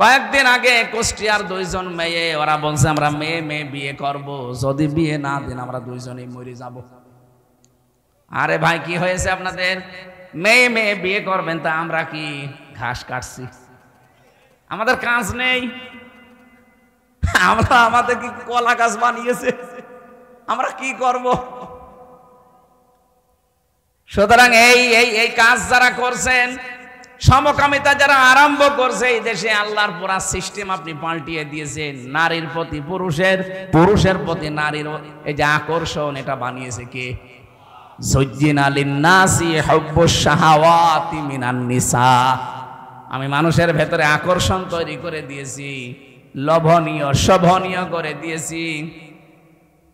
Speaker 1: কয়েকদিন আগে কুষ্টিয়ার 2 জন মেয়ে, ওরা বলছে আমরা মেয়ে মেয়ে বিয়ে করব, যদি বিয়ে না দেন আমরা 2 জনেই মরে যাব। আরে ভাই কি হয়েছে আপনাদের? মেয়ে মেয়ে বিয়ে করবেন, তা আমরা কি ঘাস কাটছি? আমাদের কাজ নেই? আমরা আমাদের কি কলা গাছ বানিয়েছে? আমরা কি করব? সুতরাং এই কাজ যারা করছেন, সমকামিতা যারা আরম্ভ করছে এই দেশে, আল্লাহর পুরা সিস্টেম আপনি পাল্টিয়ে দিয়েছেন। নারীর প্রতি পুরুষের, পুরুষের প্রতি নারীর এই যে আকর্ষণ, এটা বানিয়েছে কে? যুজ্জিনা লিন্নাসি হুব্বুশ শাহাওয়াতি মিনান নিসা। আমি মানুষের ভেতরে আকর্ষণ তৈরি করে দিয়েছি, লোভনীয় শোভনীয় করে দিয়েছি।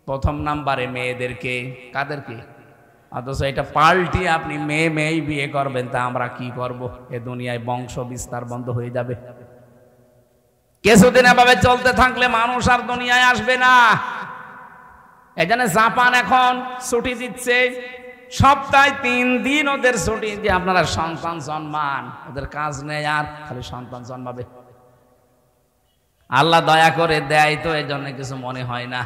Speaker 1: প্রথম নাম্বারে মেয়েদেরকে। কাদেরকে? অথচ এটা পাল্টিয়ে আপনি মেয়ে মেয়েই বিয়ে করবেন, তা আমরা কি করব? এ দুনিয়ায় বংশ বিস্তার বন্ধ হয়ে যাবে। কিছুদিন এভাবে চলতে থাকলে মানুষ আর দুনিয়ায় আসবে না। এখানে জাপান এখন ছুটি দিচ্ছে, সপ্তাহে 3 দিন ওদের ছুটি, যে আপনারা সন্তান জন্মান। ওদের কাজ নেই, আর খালি সন্তান জন্মাবে। আল্লাহ দয়া করে দেয় তো, এই জন্য কিছু মনে হয় না।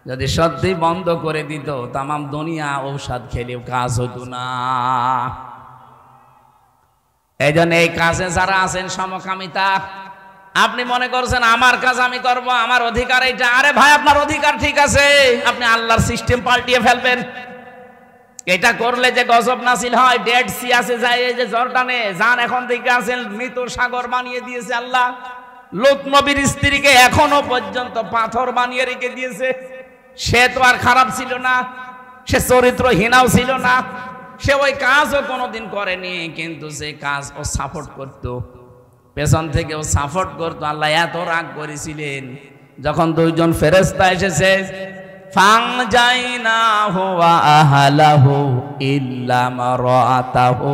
Speaker 1: যদি সত্যি বন্ধ করে দিত, তাম দুনিয়া ঔষধ খেলেও কাজ হতো না। এই জন্য এই কাজে যারা আছেন সমকামিতা, আপনি মনে করছেন আমার কাজ আমি করব, আমার অধিকার এইটা। আরে ভাই, আপনার অধিকার ঠিক আছে, আপনি আল্লাহর সিস্টেম পাল্টিয়ে ফেলবেন। এটা করলে যে গজব নাসিল হয়, ডেড সি আছে যায়, এই যে জর্ডানে যান, এখন থেকে আছেন মৃত সাগর বানিয়ে দিয়েছে আল্লাহ। লূত নবীর স্ত্রীকে এখনো পর্যন্ত পাথর বানিয়ে রেখে দিয়েছে। সে তো আর খারাপ ছিল না, সে চরিত্রহীনাও ছিল না, সে ওই কাজও কোনোদিন করেনি, কিন্তু সে কাজ ও সাপোর্ট করত, পেছন থেকে ও সাপোর্ট করতো। আল্লাহ এত রাগ করেছিলেন যখন দুইজন ফেরেশতা এসেছে, ফাংজাইনাহু ওয়া আহলাহু ইল্লা মারাতাহু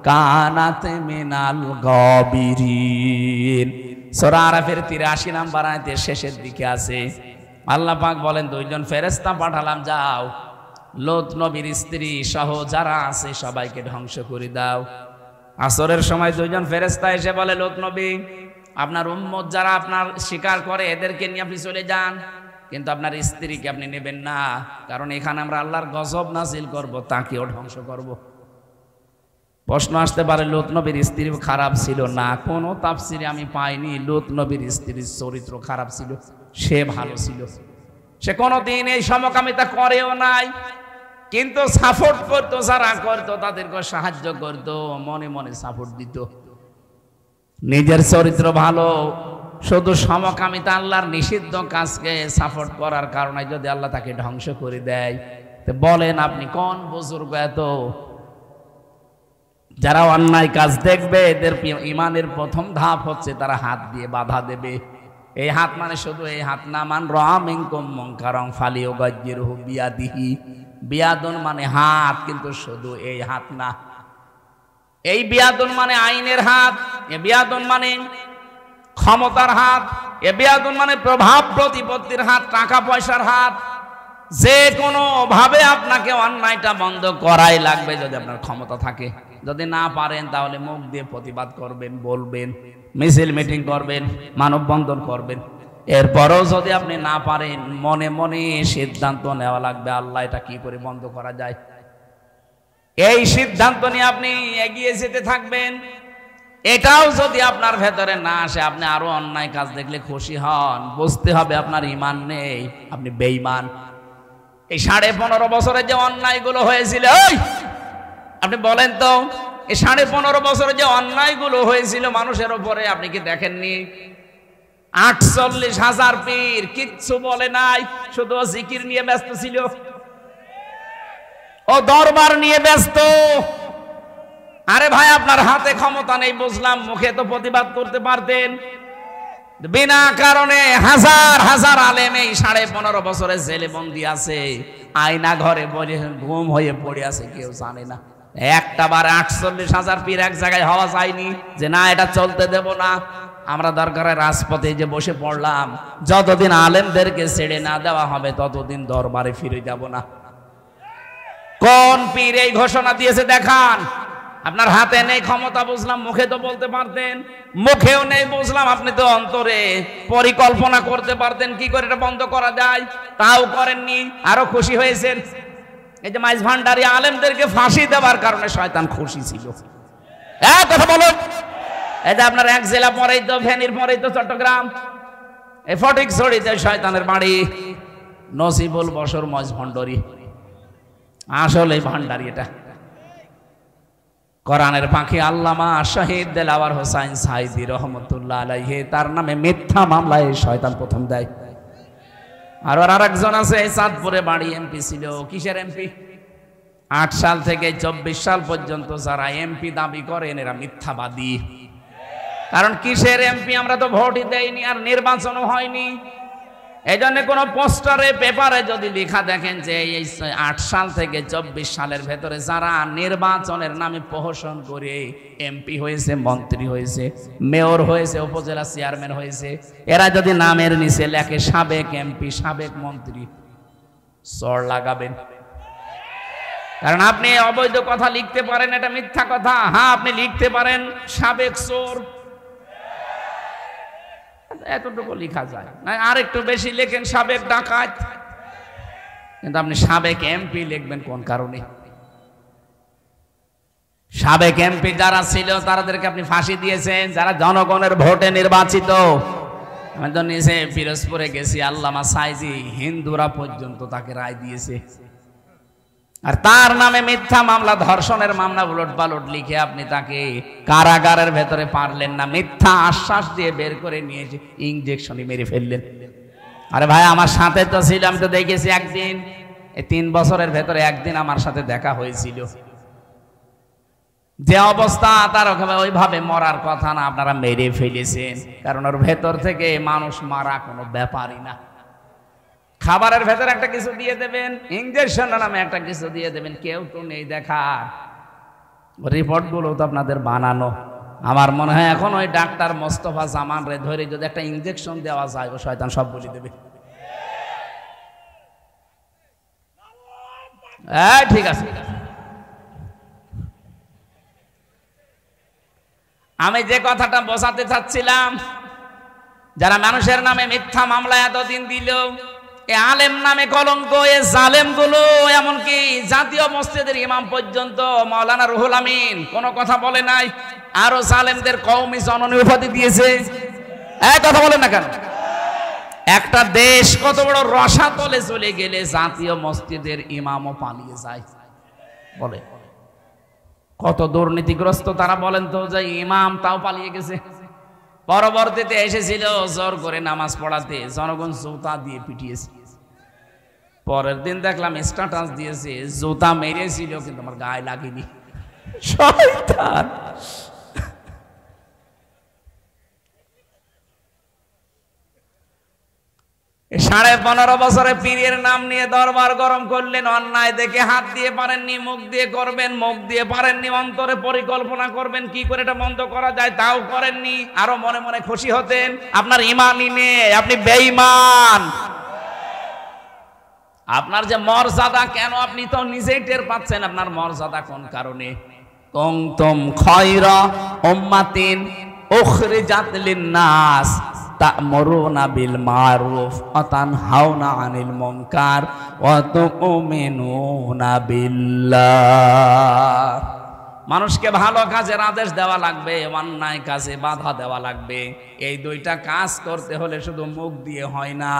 Speaker 1: কানাত মিনাল গাবিরিন। সূরা আরাফের 83 নম্বর আয়াতের শেষের দিকে আছে, আল্লাহ পাক বলেন দুইজন ফেরেশতা পাঠালাম, যাও লূত নবীর স্ত্রী সহ যারা আছে সবাইকে ধ্বংস করে দাও। আসরের সময় দুইজন ফেরেশতা এসে বলে, লূত নবী, আপনার উম্মত যারা আপনার স্বীকার করে এদেরকে নিয়ে আপনি চলে যান, কিন্তু আপনার স্ত্রীকে আপনি নেবেন না, কারণ এখানে আমরা আল্লাহর গজব নাজিল করব, তাকেও ধ্বংস করব। প্রশ্ন আসতে পারে, লূত নবীর স্ত্রী খারাপ ছিল না? কোনো তাফসিরে আমি পাইনি লূত নবীর স্ত্রীর চরিত্র খারাপ ছিল, সে ভালো ছিল, সে কোনোদিন এই সমকামিতা করেও নাই, কিন্তু সাপোর্ট করতো, যারা করতো তাদেরকে সাহায্য করতো, মনে মনে সাপোর্ট দিত। নিজের চরিত্র ভালো, শুধু সমকামিতা আল্লাহর নিষিদ্ধ কাজকে সাপোর্ট করার কারণে যদি আল্লাহ তাকে ধ্বংস করে দেয়, তো বলেন আপনি কোন বুজুর্গ এত? যারা অন্যায় কাজ দেখবে এদের ইমানের প্রথম ধাপ হচ্ছে তারা হাত দিয়ে বাধা দেবে। এই হাত মানে শুধু এই হাত না, মান রাআ মিনকুম মুনকারান ফালিয়ুগায়্যিরহু বিয়াদিহি, বিয়াদুন মানে হাত, কিন্তু শুধু এই হাত না, এই বিয়াদুন মানে আইনের হাত, এ বিয়াদুন মানে ক্ষমতার হাত, এ বিয়াদুন মানে প্রভাব প্রতিপত্তির হাত, টাকা পয়সার হাত। যে কোনো ভাবে আপনাকে অন্যায়টা বন্ধ করাই লাগবে যদি আপনার ক্ষমতা থাকে। যদি না পারেন তাহলে মুখ দিয়ে প্রতিবাদ করবেন, বলবেন, মিছিল মিটিং করবেন, মানববন্ধন করবেন। এরপরও যদি আপনি না পারেন, মনে মনে সিদ্ধান্ত নেওয়া লাগবে আল্লাহ এটা কি করে বন্ধ করা যায়। এই সিদ্ধান্ত নিয়ে আপনি এগিয়ে যেতে থাকবেন। এটাও যদি আপনার ভেতরে না আসে, আপনি আরো অন্যায় কাজ দেখলে খুশি হন, বুঝতে হবে আপনার ঈমান নেই, আপনি বেঈমান। এই 15.5 বছরে যে অন্যায়গুলো হয়েছিল, আপনি বলেন তো, এই 15.5 বছরে যে অন্যায়গুলো হয়েছিল মানুষের উপরে, আপনি কি দেখেননি? 48,000 পীর কিচ্ছু বলে নাই, শুধু জিকির নিয়ে ব্যস্ত ছিল, ও দরবার নিয়ে ব্যস্ত। আরে ভাই, আপনার হাতে ক্ষমতা নেই বুঝলাম, মুখে তো প্রতিবাদ করতে পারতেন। বিনা কারণে হাজার হাজার আলেম এই 15.5 বছরে জেলে বন্দি আছে, আয়না ঘরে বসে ঘুম হয়ে পড়ে আছে, কেউ জানে না। একটা বার 48,000 পীর এক জায়গায় হওয়া যায়নি যে না এটা চলতে দেব না। আমরা দরকারে রাজপথে যে বসে পড়লাম, যতদিন আলেমদেরকে ছেড়ে না দেওয়া হবে ততদিন দরবারে ফিরে যাব না। কোন পীর এই ঘোষণা দিয়েছে দেখান। আপনার হাতে নেই ক্ষমতা বুঝলাম, মুখে তো বলতে পারতেন, মুখেও নেই বুঝলাম, আপনি তো অন্তরে পরিকল্পনা করতে পারতেন কি করে এটা বন্ধ করা যায়, তাও করেননি, আরো খুশি হয়েছেন। এই যে মাইজ ভান্ডারী আলেমদেরকে ফাঁসি দেওয়ার কারণে শয়তান খুশি ছিল। কথা বলুন, এই যে আপনার এক জেলা পরেই তো, ফেনীর পরেই তো চট্টগ্রাম, এই ফটিকছড়িতে শয়তানের বাড়ি, নসিবুল বশর মাইজ ভান্ডারী, আসলে ভান্ডারী এটা। কোরআনের পাখি আল্লামা শহীদ দেলাওয়ার হোসাইন সাইদি রহমতুল্লাহ আলাইহি, তার নামে মিথ্যা মামলায় শয়তান প্রথম দেয়। আর আরেকজন আছে চাঁদপুরে বাড়ি, এমপি ছিল। কিসের এমপি? 8 সাল থেকে 24 সাল পর্যন্ত যারা এমপি দাবি করেন এরা মিথ্যাবাদী। কারণ কিসের এমপি? আমরা তো ভোটই দেইনি, আর নির্বাচনও হয়নি। এই জন্য কোনো পোস্টারে পেপারে যদি লেখা দেখেন যে এই 8 সাল থেকে 24 সালের ভেতরে যারা নির্বাচনের নামে প্রহসন করে এমপি হয়েছে, মন্ত্রী হয়েছে, মেয়র হয়েছে, উপজেলা চেয়ারম্যান হয়েছে, এরা যদি নামের নিচে লেখে সাবেক এমপি, সাবেক মন্ত্রী, চড় লাগাবেন। কারণ আপনি অবৈধ কথা লিখতে পারেন, এটা মিথ্যা কথা। হ্যাঁ, আপনি লিখতে পারেন সাবেক চোর, এতটুকু লেখা যায় না, আর একটু বেশি লেখেন সাবেক ডাকাত, কিন্তু আপনি সাবেক এমপি লিখবেন কোন কারণে? সাবেক এমপি যারা ছিল তাদেরকে আপনি ফাঁসি দিয়েছেন, যারা জনগণের ভোটে নির্বাচিত। আমি তো নিজে পিরোজপুরে গেছি, আল্লামা সাইজি হিন্দুরা পর্যন্ত তাকে রায় দিয়েছে। আর তার নামে মিথ্যা মামলা, ধর্ষণের মামলা উলট পালট লিখে আপনি তাকে কারাগারের ভেতরে পারলেন না, মিথ্যা আশ্বাস দিয়ে বের করে নিয়েছে, ইনজেকশনই মেরে ফেললেন। আরে ভাই আমার সাথে তো ছিল, আমি তো দেখেছি একদিন, এই 3 বছরের ভেতরে একদিন আমার সাথে দেখা হয়েছিল। যে অবস্থা তার ওইভাবে মরার কথা না, আপনারা মেরে ফেলেছেন। কারণ ওর ভেতর থেকে মানুষ মারা কোনো ব্যাপারই না। খাবারের ভেতর একটা কিছু দিয়ে দেবেন, ইঞ্জেকশন নামে একটা কিছু দিয়ে দেবেন, কেউ তো নেই দেখার। রিপোর্টগুলো তো আপনাদের বানানো। আমার মনে হয় এখন ওই ডাক্তার মোস্তফা জামান রে ধরে যদি একটা ইঞ্জেকশন দেওয়া যায়, ও শয়তান সব বলে দেবে। ঠিক আছে, আমি যে কথাটা বোঝাতে চাচ্ছিলাম, যারা মানুষের নামে মিথ্যা মামলা এতদিন দিল, এ আলেম নামে কলঙ্ক, এ জালেম গুলো, এমনকি জাতীয় মসজিদের ইমাম পর্যন্ত মাওলানা রুহুল আমিন কোনো কথা বলে নাই, আরো জালেমদের কওমি জননী উপাধি দিয়েছে। এক কথা বলেন না কেন? একটা দেশ কত বড় রসাতলে চলে গেলে জাতীয় মসজিদের ইমামও পালিয়ে যায়। বলে কত দুর্নীতিগ্রস্ত তারা, বলেন তো, যে ইমাম তাও পালিয়ে গেছে। পরবর্তীতে এসেছিল জোর করে নামাজ পড়াতে, জনগণ জুতা দিয়ে পিটিয়েছে। পরের দিন দেখলাম স্ট্যাটাস দিয়েছে, জুতা মেরেছিল কিন্তু আমার গায়ে লাগেনি। শয়তান! 15.5 বছরে পীরের নাম নিয়ে দরবার গরম করলেন, অন্যায় দেখে হাত দিয়ে পারেননি, মুখ দিয়ে করবেন, মুখ দিয়ে পারেননি, অন্তরে পরিকল্পনা করবেন কি করে এটা বন্ধ করা যায়, তাও করেননি। আরো মনে মনে খুশি হতেন। আপনার ঈমানই নেই, আপনি বেঈমান। আপনার যে মর্যাদা, কেন আপনি তো নিজেই টের পাচ্ছেন আপনার মর্যাদা কোন কারণে। কুনতুম খায়রা উম্মাতিন উখরিজাত লিন-নাস তা'মুরুনা বিল মা'রুফ ওয়া তানহাউনা আনিল মুনকার ওয়া তু'মিনুনা বিল্লাহ। মানুষকে ভালো কাজের আদেশ দেওয়া লাগবে, অন্যায় কাজে বাধা দেওয়া লাগবে। এই দুইটা কাজ করতে হলে শুধু মুখ দিয়ে হয় না,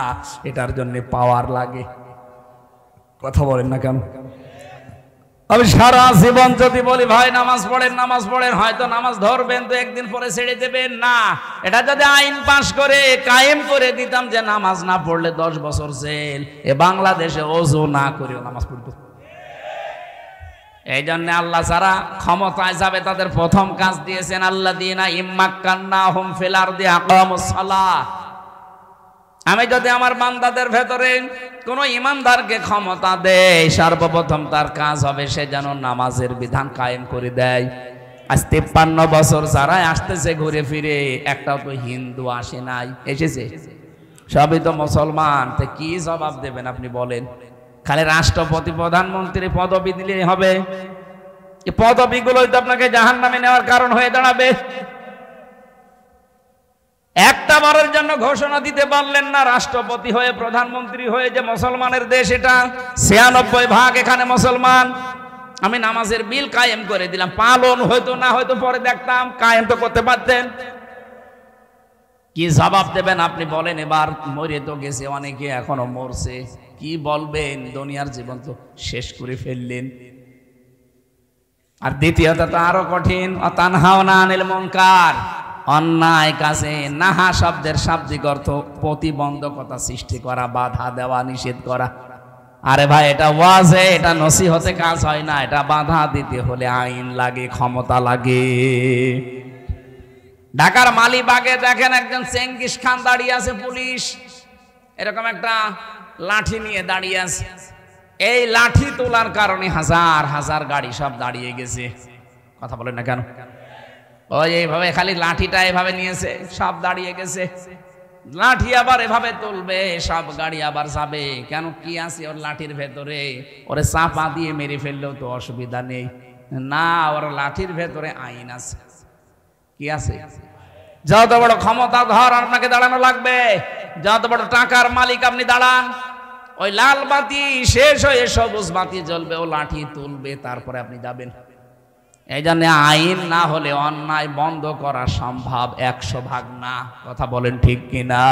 Speaker 1: এটার জন্য পাওয়ার লাগে। কথা বলেন না কেন? আমি সারা জীবন যদি বলি ভাই নামাজ পড়েন, নামাজ পড়েন, হয়তো নামাজ ধরবেন তো একদিন পরে ছেড়ে দেবেন না। এটা যদি আইন পাশ করে কায়েম করে দিতাম যে নামাজ না পড়লে 10 বছর জেল, এ বাংলাদেশে ওযু না করেও নামাজ পড়তো। এই জন্য আল্লাহ যারা ক্ষমতায় যাবে তাদের প্রথম কাজ দিয়েছেন আল্লাযীনা ইম্মাক্কান্নাহুম ফিল আরদি আকামুস সালাহ। আমি যদি আমার বান্দাদের ভেতরে কোন ইমানদারকে ক্ষমতা দেয়, সর্বপ্রথম তার কাজ হবে সে যেন নামাজের বিধান কায়েম করে দেয়। আজ 53 বছর যারা আসতেছে ঘুরে ফিরে, একটাও তো হিন্দু আসে নাই, এসেছে সবই তো মুসলমান। তো কি জবাব দেবেন আপনি বলেন? খালি রাষ্ট্রপতি প্রধানমন্ত্রী পদবি দিলেই হবে? এই পদবিগুলোই তো আপনাকে জাহান্নামে নেওয়ার কারণ হয়ে দাঁড়াবে। একটা বারের জন্য ঘোষণা দিতে পারলেন না রাষ্ট্রপতি হয়ে, প্রধানমন্ত্রী হয়ে, যে মুসলমানের দেশ এটা, 96% এখানে মুসলমান, আমি নামাজের বিল কায়েম করে দিলাম। পালন হয়তো না হয়তো পরে দেখতাম, কায়েম তো করতে পারতেন। কি জবাব দেবেন আপনি বলেন? এবার মরে তো গেছে অনেকে, এখনো মরছে, কি বলবেন? দুনিয়ার জীবন তো শেষ করে ফেললেন। আর দ্বিতীয়ত তো আরো কঠিন, তানহাউনা আনিল মুনকার, অন্যায় কাজে, নাহা শব্দের শাব্দিক অর্থ প্রতিবন্ধকতা সৃষ্টি করা, বাধা দেওয়া, নিষেধ করা। আরে ভাই এটা ওয়াজে, এটা নসিহতে কাজ হয় না, এটা বাধা দিতে হলে আইন লাগে, ক্ষমতা লাগে। ঢাকার মালিবাগে দেখেন একজন চেঙ্গিস খান দাঁড়িয়ে আছে, পুলিশ এরকম একটা লাঠি নিয়ে দাঁড়িয়ে আছে। এই লাঠি তোলার কারণে হাজার হাজার গাড়ি সব দাঁড়িয়ে গেছে। কথা বলেন না কেন? ওই এইভাবে খালি লাঠিটা এভাবে নিয়েছে, সব দাঁড়িয়ে গেছে। লাঠি আবার এভাবে তুলবে, সব গাড়ি আবার যাবে। কেন? কি আছে ওর লাঠির ভেতরে? ওরে চাপা দিয়ে মেরে ফেললেও তো অসুবিধা নেই না, ওর লাঠির ভেতরে আইন আছে। কি আছে? যত বড় ক্ষমতা ধর আপনাকে দাঁড়ানো লাগবে, যত বড় টাকার মালিক আপনি দাঁড়ান, ওই লাল বাতি শেষ হয়ে সবুজ বাতি জ্বলবে, ও লাঠি তুলবে, তারপরে আপনি যাবেন। এই জন্য আইন না হলে অন্যায় বন্ধ করা সম্ভব 100 না। কথা বলেন ঠিক কিনা?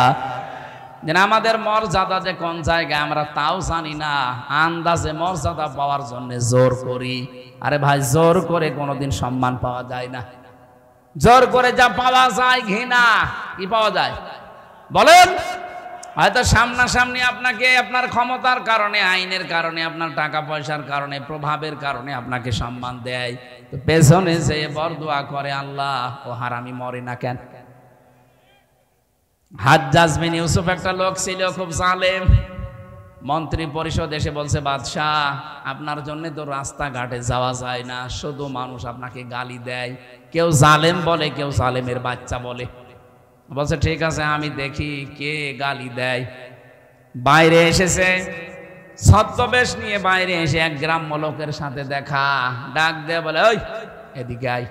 Speaker 1: যেন আমাদের মর্যাদা যে কোন জায়গায় আমরা তাও জানি না, আন্দাজে মর্যাদা পাওয়ার জন্য জোর করি। আরে ভাই, জোর করে কোনোদিন সম্মান পাওয়া যায় না। জোর করে যা পাওয়া যায় ঘৃণা, কি পাওয়া যায় বলেন? হয়তো সামনাসামনি আপনাকে আপনার ক্ষমতার কারণে, আইনের কারণে, আপনার টাকা পয়সার কারণে, প্রভাবের কারণে আপনাকে সম্মান দেয়, তো পেছনে যে বরদোয়া করে আল্লাহ ও হারামি মরে না কেন? হাজ্জাজ বিন ইউসুফ একটা লোক ছিল খুব জালেম। মন্ত্রী পরিষদ এসে বলছে, বাদশাহ আপনার জন্য তো রাস্তাঘাটে যাওয়া যায় না, শুধু মানুষ আপনাকে গালি দেয়, কেউ জালেম বলে, কেউ জালেমের বাচ্চা বলে। বলছে ঠিক আছে, আমি দেখি কে গালি দেয়। বাইরে এসেছে, ছদ্মবেশ নিয়ে বাইরে এসে এক গ্রাম্য লোকের সাথে দেখা, ডাক দিয়ে বলে, ওই এদিকে আয়,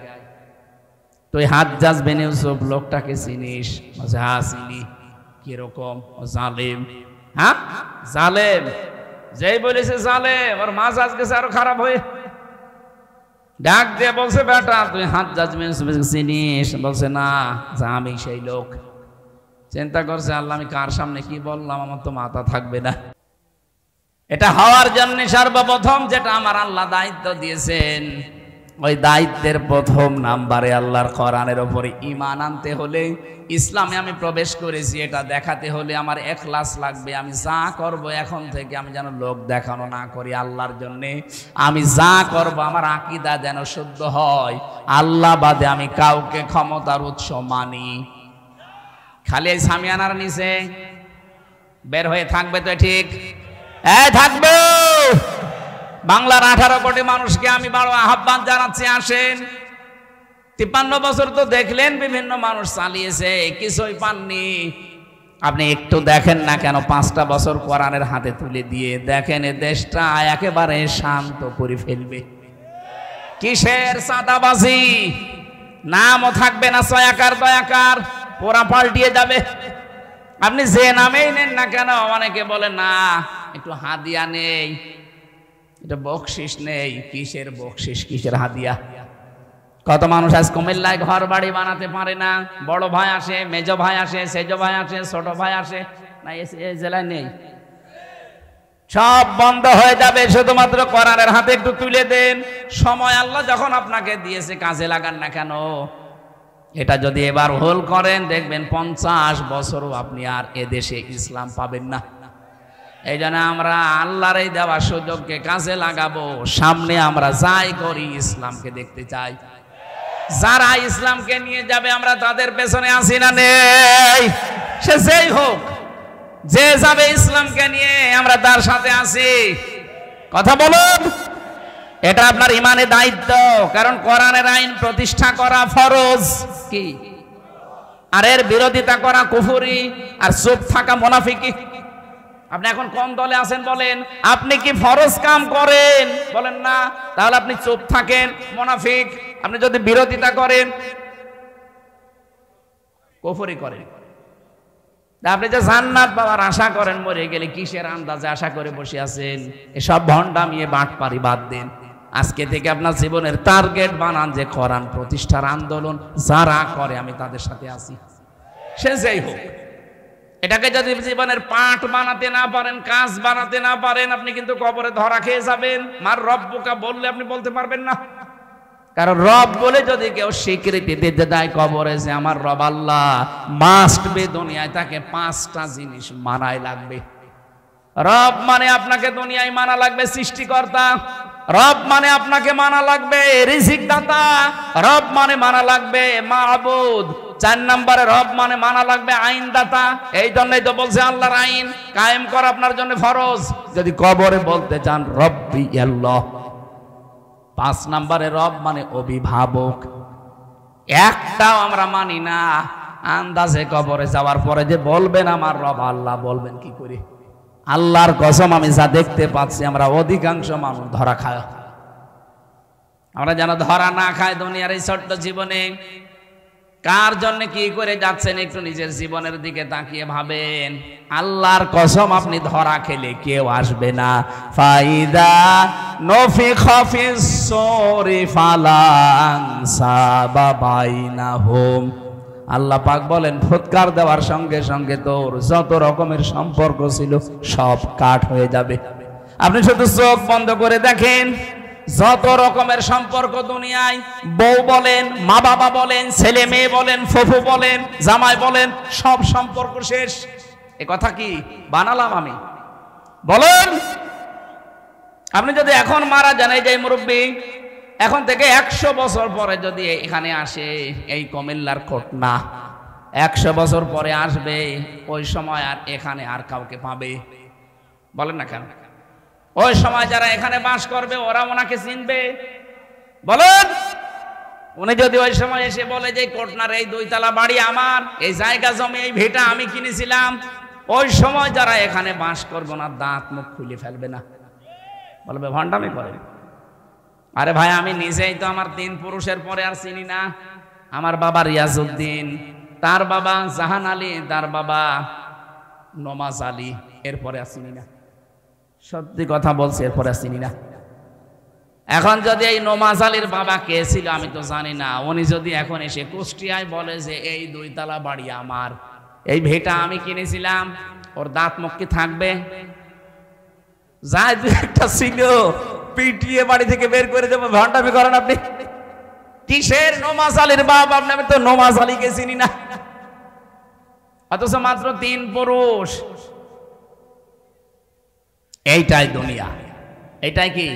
Speaker 1: তুই হাজ্জাজ বিন ইউসুফ লোকটাকে চিনিস? বলছে হ্যাঁ চিনি। কিরকম? জালেম। হ্যাঁ জালেম। যেই বলেছে জালেম, ওর মাজাজ গেছে আরো খারাপ হয়ে। ডাক দিয়ে বলছে, বেটা তুই হাজ্জাজ বিন ইউসুফকে চিনিস? বলছে না, আমি সেই লোক। চিন্তা করছে, আল্লাহ আমি কার সামনে কি বললাম, আমার তো মাথা থাকবে না। এটা হওয়ার জন্য সর্বপ্রথম যেটা আমার আল্লাহ দায়িত্ব দিয়েছেন, ওই দায়িত্বের প্রথম নাম্বারে আল্লাহর কোরআনের উপরে ঈমান আনতে হলে, ইসলামে আমি প্রবেশ করেছি এটা দেখাতে হলে আমার ইখলাস লাগবে। আমি যা করব এখন থেকে আমি যেন লোক দেখানো না করি, আল্লাহর জন্যে। আমি যা করব আমার আকীদা যেন শুদ্ধ হয়, আল্লাহ বাদে আমি কাউকে ক্ষমতার উৎস মানি। খালি এই সামিয়ানার নিচে বের হয়ে থাকবে তো ঠিক থাকবে। বাংলার 18 কোটি মানুষকে আমি বড় আহ্বান জানাচ্ছি, আসেন। 53 বছর তো দেখলেন বিভিন্ন মানুষ চালিয়েছে, কিছুই পাননি। আপনি একটু দেখেন না কেন 5টা বছর কোরআনের হাতে তুলে দিয়ে দেখেন, এ দেশটা একেবারে শান্ত করে ফেলবে। কিসের চাঁদাবাজি, নামও থাকবে না ছয়াকার দয়াকার, পুরা পাল্টিয়ে যাবে। আপনি যে নামেই নেন না কেন, অনেকে বলে না একটু হাদিয়া নেই, এটা বকশিস নেই। কিসের বকশিস, কিসের হাদিয়া? কত মানুষ আজ কুমিল্লায় ঘর বাড়ি বানাতে পারে না, বড় ভাই আসে, মেজ ভাই আসে, সেজ ভাই আসে, ছোট ভাই আসে না, এই জেলায় নেই। সব বন্ধ হয়ে যাবে, শুধুমাত্র কোরআনের হাতে একটু তুলে দেন। সময় আল্লাহ যখন আপনাকে দিয়েছে কাজে লাগান না কেন। এটা যদি এবার ভুল করেন, দেখবেন 50 বছরও আপনি আর এদেশে ইসলাম পাবেন না। এই জন্য আমরা আল্লাহর এই দেওয়া সুযোগকে কাজে লাগাবো। সামনে আমরা যাই করি ইসলামকে দেখতে চাই। যারা ইসলামকে নিয়ে যাবে আমরা তাদের পেছনে আছি না নেই? সে যেই হোক, যে যাবে ইসলামকে নিয়ে আমরা তার সাথে আছি। কথা বলুন, এটা আপনার ইমানের দায়িত্ব। কারণ কোরআনের আইন প্রতিষ্ঠা করা ফরজ, কি আর এর বিরোধিতা করা কুফরি, আর চুপ থাকা মুনাফিকি। আপনি এখন কোন দলে আছেন বলেন? আপনি কি ফরজ কাম করেন? বলেন না, তাহলে আপনি চুপ থাকেন, মুনাফিক। আপনি যদি বিরোধিতা করেন, কুফরি করেন। আপনি যে জান্নাত পাওয়ার আশা করেন, মরে গেলে কিসের আন্দাজে আশা করে বসে আছেন? এসব ভণ্ডামিয়ে বাটপারি বাদ দেন। আজকে থেকে আপনার জীবনের টার্গেট বানান যে কোরআন প্রতিষ্ঠার আন্দোলন যারা করে আমি তাদের সাথে আছি, সে যেই হোক। এটাকে যদি জীবনের পাঠ বানাতে না পারেন, কাজ বানাতে না পারেন, আপনি কিন্তু কবরে ধরা খেয়ে যাবেন। মার রব্বুকা বললে আপনি বলতে পারবেন না। কারণ রব বলে যদি কেউ স্বীকৃতি দিতে দেয় কবরে যে আমার রব আল্লাহ, মাস্ট বি দুনিয়ায় তাকে 5টা জিনিস মানাই লাগবে। রব মানে আপনাকে দুনিয়ায় মানা লাগবে সৃষ্টিকর্তা, রব মানে আপনাকে মানা লাগবে রিজিক দাতা, রব মানে মানা লাগবে মাবুদ, 4 নম্বরে রব মানে মানা লাগবে আইন দাতা। এই জন্যই তো বলছে আল্লাহর আইন কায়েম করা আপনার জন্য ফরজ। যদি কবরে বলতে চান রব্বি আল্লাহ। 5 নম্বরে রব মানে অভিভাবক। একটাও আমরা মানি না। আন্দাজে কবরে যাওয়ার পরে যে বলবেন আমার রব আল্লাহ, বলবেন কি করে? আল্লাহর কসম আমি যা দেখতে পাচ্ছি, আমরা অধিকাংশ মানুষ ধরা খায়। আমরা যেন ধরা না খায় দুনিয়ার এই ছোট্ট জীবনে। কার জন্য কি করে যাচ্ছেন একটু নিজের জীবনের দিকে তাকিয়ে ভাবেন। আল্লাহর কসম আপনি ধরা খেলে কেউ আসবে না। ফাইদা নফিখা ফিস সূরি ফালা আনসাবা বাইনাহুম। আল্লাহ পাক বলেন ফুৎকার দেওয়ার সঙ্গে সঙ্গে তোর যত রকমের সম্পর্ক ছিল সব কাট হয়ে যাবে। আপনি শুধু চোখ বন্ধ করে দেখেন, যত রকমের সম্পর্ক দুনিয়ায়, বউ বলেন, মা বাবা বলেন, ছেলে মেয়ে বলেন, ফুফু বলেন, জামাই বলেন, সব সম্পর্ক শেষ। এ কথা কি বানালাম আমি? বলেন, আপনি যদি এখন মারা যান, এই যে মুরব্বী এখন থেকে 100 বছর পরে যদি এখানে আসে, এই কুমিল্লার ঘটনা 100 বছর পরে আসবে, ওই সময় আর এখানে আর কাউকে পাবে? বলেন না কেন? ওই সময় যারা এখানে বাস করবে ওরা ওনাকে চিনবে? বলেন, উনি যদি ওই সময় এসে বলে যে কোটনার এই 2 তলা বাড়ি আমার, এই জায়গা জমি এই ভিটা আমি কিনেছিলাম, ওই সময় যারা এখানে বাস করবে না দাঁত মুখ খুলে ফেলবে না, বলবে ভণ্ডামি করে। আরে ভাই, আমি নিজেই তো আমার 3 পুরুষের পরে আর চিনি না। আমার বাবা রিয়াজউদ্দিন, তার বাবা জাহান আলী, তার বাবা নমাজ আলী, এরপরে আর চিনি না। সত্যি কথা বলছি, এরপরে আর চিনি না। এখন যদি এই নমাজ আলীর বাবা কে ছিল আমি তো জানি না, উনি যদি এখন এসে কুষ্টিয়ায় বলে যে এই 2 তলা বাড়ি আমার, এই ভিটা আমি কিনেছিলাম, ওর দাঁত মুখ কি থাকবে? যাই 2-1টা ছিল পিটিয়ে বাড়ি থেকে বের করে দেবো। ভণ্ডামি করেন আপনি। কিসের নমাজ আলীর বাপ আপনি? আমি তো নমাজ আলীকে চিনি না, অথচ মাত্র 3 পুরুষ। এইটাই দুনিয়া, এইটাই কি?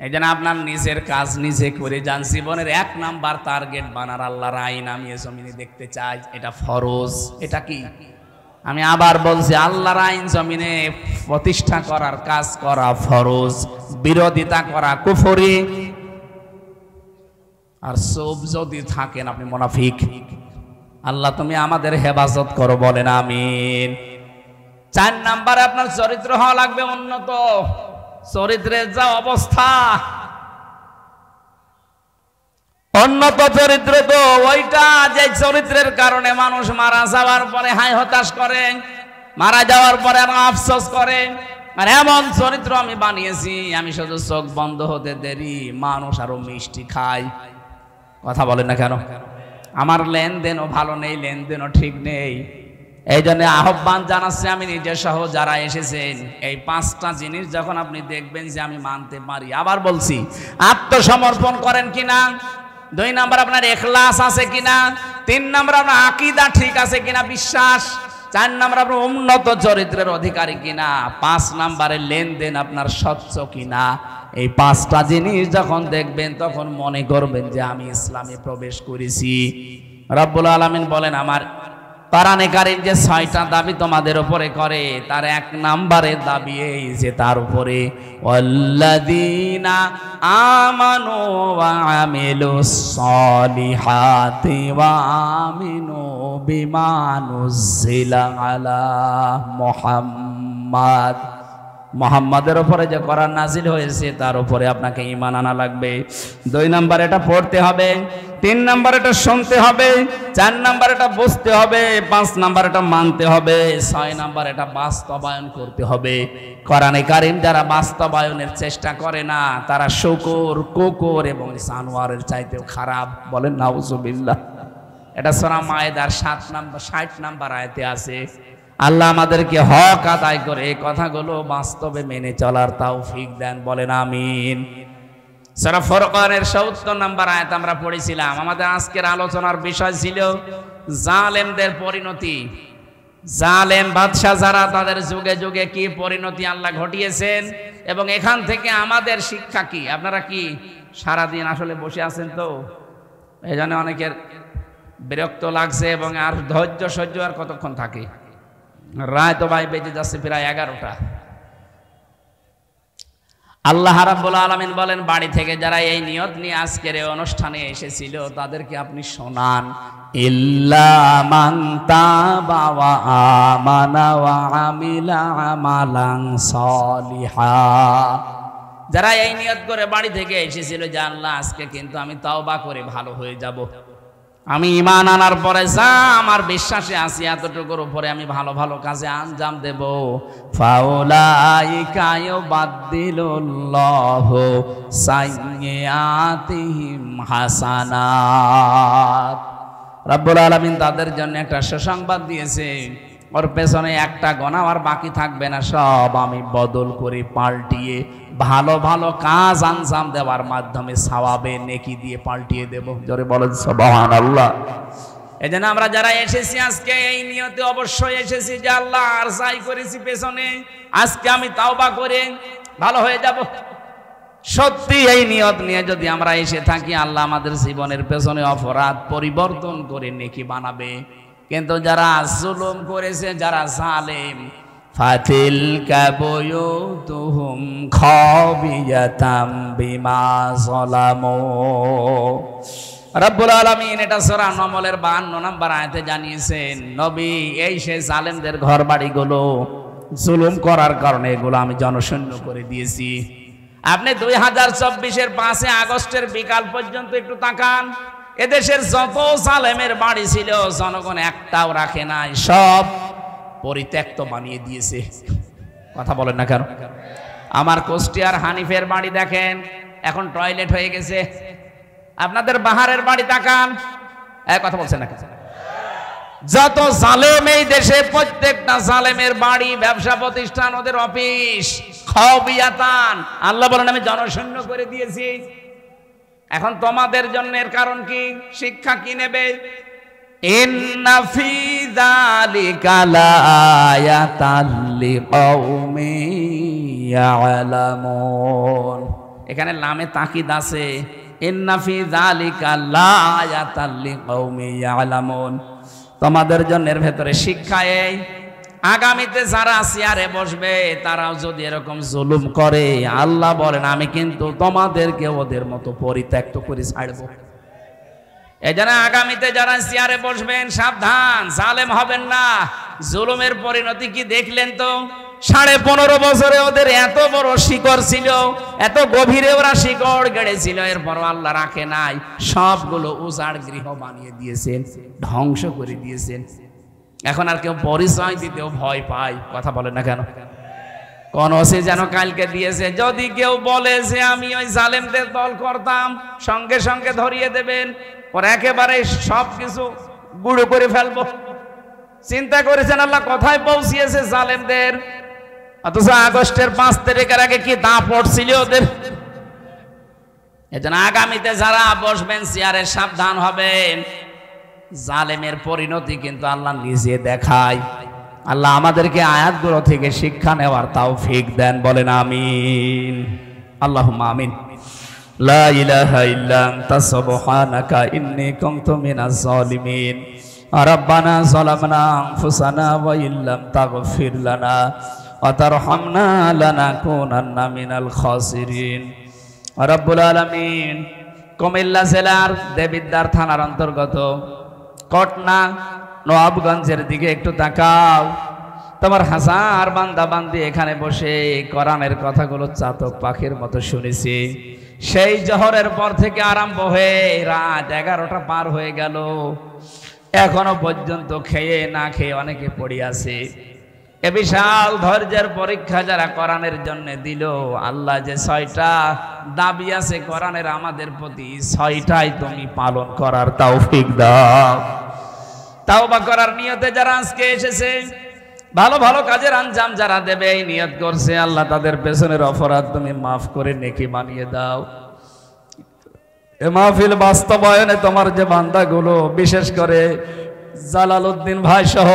Speaker 1: এই জন্য আপনার নিজের কাজ নিজে করে যান। জীবনের 1 নাম্বার টার্গেট বানার আল্লাহর আইন আমি এ জমিনে দেখতে চাই, এটা ফরজ। এটা কি? আমি আবার বলছি, আল্লাহর আইন জমিনে প্রতিষ্ঠা করার কাজ করা ফরজ, বিরোধিতা করা কুফরি। আর সব যদি থাকেন আপনি মুনাফিক। আল্লাহ তুমি আমাদের হেফাজত করো, বলেন আমিন। 4 নাম্বারে আপনার চরিত্র হওয়া লাগবে উন্নত। চরিত্রের যা অবস্থা, উন্নত চরিত্র তো ওইটা যে চরিত্রের কারণে মানুষ মারা যাওয়ার পরে হায় হতাশ করে, মারা যাওয়ার পরে আফসোস করে। আর এমন চরিত্র আমি বানিয়েছি, আমি শুধু চোখ বন্ধ হতে দেরি মানুষ আরো মিষ্টি খায়। কথা বলেন না কেন? আমার লেনদেনও ভালো নেই, লেনদেনও ঠিক নেই। এই জন্য আহ্বান জানাচ্ছি আমি নিজে সহ যারা এসেছেন, এই 5টা জিনিস যখন আপনি দেখবেন যে আমি মানতে পারি, আবার বলছি, আত্মসমর্পণ করেন কিনা, 2 নাম্বার আপনার ইখলাস আছে কিনা, 3 নাম্বার আপনার আকীদা ঠিক আছে কিনা, বিশ্বাস, 4 নাম্বার আপনার উন্নত চরিত্রের অধিকারী কিনা, 5 নাম্বারে লেনদেন আপনার স্বচ্ছ কিনা। এই 5টা জিনিস যখন দেখবেন তখন মনে করবেন যে আমি ইসলামে প্রবেশ করেছি। রব্বুল আলামিন বলেন, আমার কোরআনে কারীম যে 6টা দাবি তোমাদের উপরে করে, তার 1 নাম্বারে দাবি এই যে তার উপরে ওয়াল্লাযীনা আমানু ওয়া আমিলুস সলিহাতি ওয়া আমিনু বিমা নুজিলা আলা মুহাম্মাদ। মুহাম্মাদের উপরে যে কোরআন নাজিল হয়েছে তার উপরে আপনাকে ঈমান আনা লাগবে। 2 নাম্বার এটা পড়তে হবে, 3 নাম্বার এটা শুনতে হবে, 4 নাম্বার এটা বুঝতে হবে, 5 নাম্বার এটা মানতে হবে, 6 নাম্বার এটা বাস্তবায়ন করতে হবে। কোরআনে কারীম যারা বাস্তবায়নের চেষ্টা করে না তারা শূকর, কুকুর এবং জানোয়ারের চাইতেও খারাপ। বলেন নাউজুবিল্লাহ। এটা সূরা মায়েদার 60 নাম্বার আয়াতে আছে। আল্লাহ আমাদেরকে হক আদায় করে এই কথাগুলো বাস্তবে মেনে চলার তৌফিক দেন, বলেন আমিন। সূরা ফুরকানের 70 নাম্বার আয়াত আমরা পড়েছিলাম। আমাদের আজকের আলোচনার বিষয় ছিল জালেমদের পরিণতি। জালেম বাদশা যারা, তাদের যুগে যুগে কি পরিণতি আল্লাহ ঘটিয়েছেন এবং এখান থেকে আমাদের শিক্ষা কি। আপনারা কি সারাদিন আসলে বসে আছেন? তো এই জন্য অনেকের বিরক্ত লাগছে এবং আর ধৈর্য সহ্য আর কতক্ষণ থাকে? রায় তো ভাই বেজে যাচ্ছে প্রায় 11টা। আল্লাহ রাব্বুল আলামিন বলেন, বাড়ি থেকে যারা এই নিয়ত নিয়ে আজকের এই অনুষ্ঠানে এসেছিল তাদেরকে আপনি শোনান, ইল্লা মান তাবা ওয়া আমানা ওয়া আমিলা আমালান সালিহা। যারা এই নিয়ত করে বাড়ি থেকে এসেছিল যে আল্লাহ আজকে কিন্তু আমি তওবা করে ভালো হয়ে যাব, আমি ঈমান আনার পরে যা আমার বিশ্বাসে আছি এতটুকুর উপরে আমি ভালো ভালো কাজে আঞ্জাম দেব, ফাউলাইকা ইউবাদদিলুল্লাহু সাইয়্যাতিহিম হাসানাত। রব্বুল আলামিন তাদের জন্য একটা সুসংবাদ দিয়েছে, ওর পেছনে একটা গোনা আর বাকি থাকবে না, সব আমি বদল করে পাল্টিয়ে ভালো ভালো কাজ আঞ্জাম দেওয়ার মাধ্যমে সওয়াবে নেকি দিয়ে পাল্টিয়ে দেব। জোরে বলেন সুবহানাল্লাহ। এই জন্য আমরা যারা এসেছি আজকে এই নিয়তে অবশ্যই এসেছি যে আল্লাহ আর যাই করেছি পেছনে আজকে আমি তাওবা করে ভালো হয়ে যাব। সত্যি এই নিয়ত নিয়ে যদি আমরা এসে থাকি আল্লাহ আমাদের জীবনের পেছনে অপরাধ পরিবর্তন করে নেকি বানাবে। কিন্তু যারা জুলুম করেছে, যারা জালেম, ফাতিলকা বুয়ুতুহুম খাবিয়াতাম বিমা যালামু। রব্বুল আলামিন এটা সূরা নমলের 52 নম্বর আয়াতে জানিয়েছেন, নবী এই সেই জালেমদের ঘর বাড়িগুলো জুলুম করার কারণে এগুলো আমি জনশূন্য করে দিয়েছি। আপনি 2024-এর 5 আগস্টের বিকাল পর্যন্ত একটু তাকান, এদেশের যত জালেমের বাড়ি ছিল জনগণ একটাও রাখে নাই, সব পরিত্যক্ত বানিয়ে দিয়েছে। কথা বলেন না কেন? আমার কুষ্টিয়ার হানিফের বাড়ি দেখেন, এখন টয়লেট হয়ে গেছে। আপনাদের বাহারের বাড়ি তাকান, কথা বলছেন না? যত জালেম এই দেশে, প্রত্যেকটা জালেমের বাড়ি, ব্যবসা প্রতিষ্ঠান, ওদের অফিস খাবিয়াতান, আল্লাহ বলেন আমি জনশূন্য করে দিয়েছি। এখন তোমাদের জন্য এর কারণ কি? শিক্ষা কি নেবে? ইন্না ফি যালিকা লাআয়াতাল লিকাউমিন ইয়ালামুন। এখানে লামে তাকিদ আছে, ইন্না ফি যালিকা লাআয়াতাল লিকাউমিন ইয়ালামুন। তোমাদের জন্য এর ভেতরে শিক্ষা এই, আগামীতে যারা চেয়ারে বসবে তারাও যদি এরকম জুলুম করে আল্লাহ বলেন আমি কিন্তু তোমাদেরকে ওদের মতো পরিত্যক্ত করে ছাড়বো। এজন্য আগামীতে যারা চেয়ারে বসবেন সাবধান, জালেম হবেন না। জুলুমের পরিণতি কি দেখলেন তো? 15.5 বছরে ওদের এত বড় শিকড় ছিল, এত গভীরে ওরা শিকড় গেড়েছিল, এরপরও আল্লাহ রাখে নাই, সবগুলো উজাড় গৃহ বানিয়ে দিয়েছেন, ধ্বংস করে দিয়েছেন। এখন আর কেউ পরিচয় দিতেও ভয় পায়। কথা বলেন না কেন? কোন ওসি যেন কালকে দিয়েছে, যদি কেউ বলে যে আমি ওই জালেমদের দল করতাম, সঙ্গে সঙ্গে ধরিয়ে দেবেন, ওর একেবারে সবকিছু গুঁড়ো করে ফেলবো। চিন্তা করেছেন আল্লাহ কোথায় পৌঁছিয়েছে জালেমদের? অথচ আগস্টের 5 তারিখের আগে কি দাপট ছিল ওদের। এজন্য আগামীতে যারা বসবেন চেয়ারে সাবধান হবেন। জালেমের পরিণতি কিন্তু আল্লাহ নিজে দেখায়। আল্লাহ আমাদেরকে আয়াতগুলো থেকে শিক্ষা নেওয়ার তৌফিক দেন, বলেন আমিন। আল্লাহুম্মা আমিন। লা ইলাহা ইল্লা আনতা সুবহানাকা ইন্নী কুনতু মিনাজ জালিমিন। রাব্বানা যালামনা আনফুসানা ওয়া ইল্লাম তাগফির লানা ওয়া তারহামনা লানাকুনান্না মিনাল খাসিরিন। রব্বুল আলামিন কুমিল্লা জেলার দেবিদ্বার থানার অন্তর্গত কটনা নবাবগঞ্জের দিকে একটু তাকাও। তোমার হাজার বান্দা বান্দি এখানে বসে কোরআনের কথাগুলো চাতক পাখির মতো শুনেছি। সেই জোহরের পর থেকে আরম্ভ হয়ে রাত 11টা পার হয়ে গেল, এখনো পর্যন্ত খেয়ে না খেয়ে অনেকে পড়ে আছে। এ বিশাল ধৈর্যের পরীক্ষা যারা কোরআনের জন্য দিল, আল্লাহ যে 6টা দাবি আছে কোরআনের আমাদের প্রতি, 6টাই তুমি পালন করার তৌফিক দাও। তাওবা করার নিয়তে যারা আজকে এসেছে, ভালো ভালো কাজের আঞ্জাম যারা দেবে এই নিয়ত করছে, আল্লাহ তাদের পেছনের অপরাধ তুমি মাফ করে নেকি বানিয়ে দাও। এ মাহফিল বাস্তবায়নে তোমার যে বান্দাগুলো, বিশেষ করে জালালউদ্দিন ভাই সহ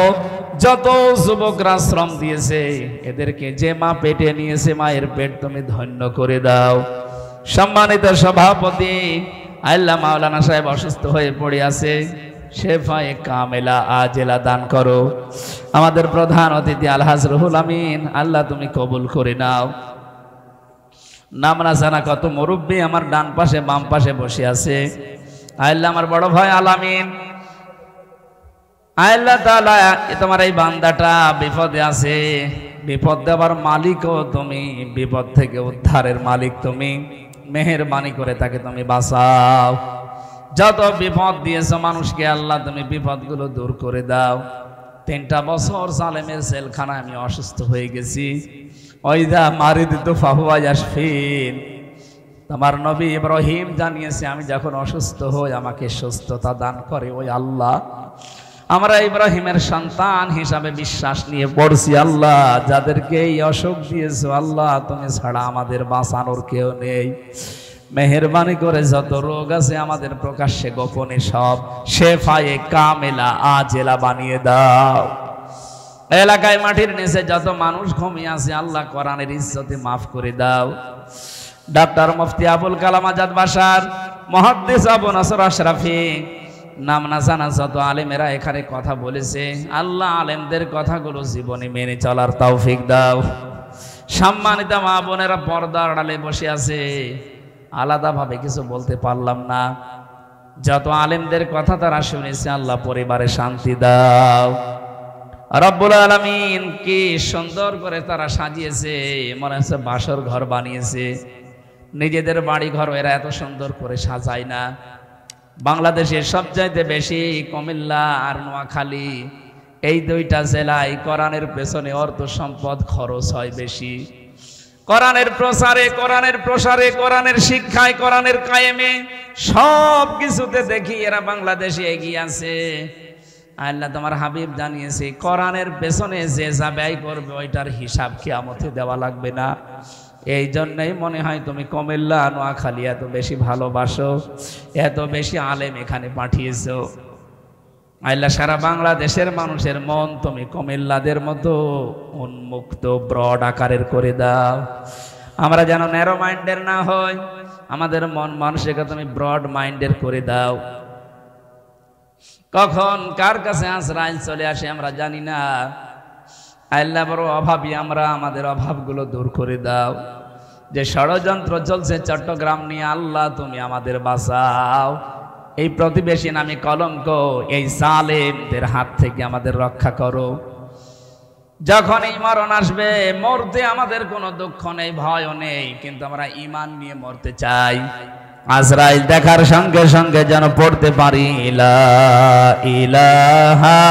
Speaker 1: যত যুবকরা শ্রম দিয়েছে, এদেরকে যে মা পেটে নিয়েছে মায়ের পেট তুমি ধন্য করে দাও। সম্মানিত সভাপতি আল্লাহ মাওলানা সাহেব অসুস্থ হয়ে পড়ে আছে, শেফায়ে কামেলা আজেলা দান করো। আমাদের প্রধান অতিথি আলহাজ রুহুল আমিন, আল্লাহ তুমি কবুল করে নাও। নাম না জানা কত মুরব্বী আমার ডান পাশে বাম পাশে বসে আছে। আল্লাহ আমার বড় ভাই আলামিন, আল্লাহ তাআলা তোমার এই বান্দাটা বিপদে আছে, বিপদ দেওয়ার মালিকও তুমি, বিপদ থেকে উদ্ধারের মালিক তুমি, মেহেরবানি করে তাকে তুমি বাঁচাও। যত বিপদ দিয়েছো মানুষকে আল্লাহ তুমি বিপদগুলো দূর করে দাও। 3টা বছর জালেমের জেলখানায় আমি অসুস্থ হয়ে গেছি। ওইদা মারিদতু ফাহুয়া ইয়াশফিন, তোমার নবী ইব্রাহিম জানিয়েছে আমি যখন অসুস্থ হই আমাকে সুস্থতা দান করে ওই আল্লাহ। আমরা ইব্রাহিমের সন্তান হিসাবে বিশ্বাস নিয়ে পড়ছি, আল্লাহ যাদেরকে এই অসুখ দিয়েছো আল্লাহ তুমি ছাড়া আমাদের বাঁচানোর কেউ নেই। মেহেরবানি করে যত রোগ আছে আমাদের প্রকাশ্যে গোপনে সব শেফায়ে কামেলা আজেলা বানিয়ে দাও। এলাকায় মাটির নিচে যত মানুষ ঘুমিয়ে আছে আল্লাহ কোরআনের ইজ্জতে মাফ করে দাও। ডক্টর মুফতি আবুল কালাম আজাদ বাশার, মুহাদ্দিস আবু নসর আশরাফি, নাম না জানা যত আলেমেরা এখানে কথা বলেছে আল্লাহ আলেমদের কথাগুলো জীবনে মেনে চলার তৌফিক দাও। সম্মানিত মা বোনেরা পর্দার আড়ালে বসে আছে, আলাদাভাবে কিছু বলতে পারলাম না। যত আলেমদের কথা তারা শুনেছে আল্লাহ পরিবারে শান্তি দাও। রব্বুল আলামিন কি সুন্দর করে তারা সাজিয়েছে, মনে হচ্ছে বাসর ঘর বানিয়েছে। নিজেদের বাড়ি ঘর এরা এত সুন্দর করে সাজায় না। বাংলাদেশের সবচাইতে বেশি কুমিল্লা আর নোয়াখালী, এই দুইটা জেলায় কোরআনের পেছনে অর্থ সম্পদ খরচ হয় বেশি। কোরআনের প্রসারে, কোরআনের প্রসারে, কোরআনের শিক্ষায়, কোরআনের কায়েমে সব কিছুতে দেখি এরা বাংলাদেশে এগিয়ে আছে। আল্লাহ তোমার হাবিব জানিয়েছে কোরআনের পেছনে যে যা ব্যয় করবে ওইটার হিসাব কিয়ামতে দেওয়া লাগবে না। এই জন্যই মনে হয় তুমি কুমিল্লা নোয়াখালী এত বেশি ভালোবাসো, এত বেশি আলেম এখানে পাঠিয়েছো। আল্লাহ সারা বাংলাদেশের মানুষের মন তুমি কুমিল্লাদের মতো উন্মুক্ত ব্রড আকারের করে দাও। আমরা যেন ন্যারো মাইন্ডের না হয়, আমাদের মন মানুষকে তুমি ব্রড মাইন্ডের করে দাও। কখন কার কাছে আজরাইল চলে আসে আমরা জানি না। আল্লাহ বড় অভাবী আমরা, আমাদের অভাবগুলো দূর করে দাও। যে ষড়যন্ত্র চলছে চট্টগ্রাম নিয়ে আল্লাহ তুমি আমাদের বাঁচাও। এই প্রতিবেশী নামে কলঙ্ক, এই জালেমদের হাত থেকে আমাদের রক্ষা করো। যখন এই মরণ আসবে, মরতে আমাদের কোনো দুঃখ নেই, ভয়ও নেই, কিন্তু আমরা ঈমান নিয়ে মরতে চাই। আজরাইল দেখার সঙ্গে সঙ্গে যেন পড়তে পারি লা ইলাহা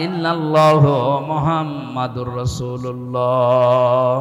Speaker 1: ইল্লাল্লাহু মুহাম্মাদুর রাসূলুল্লাহ।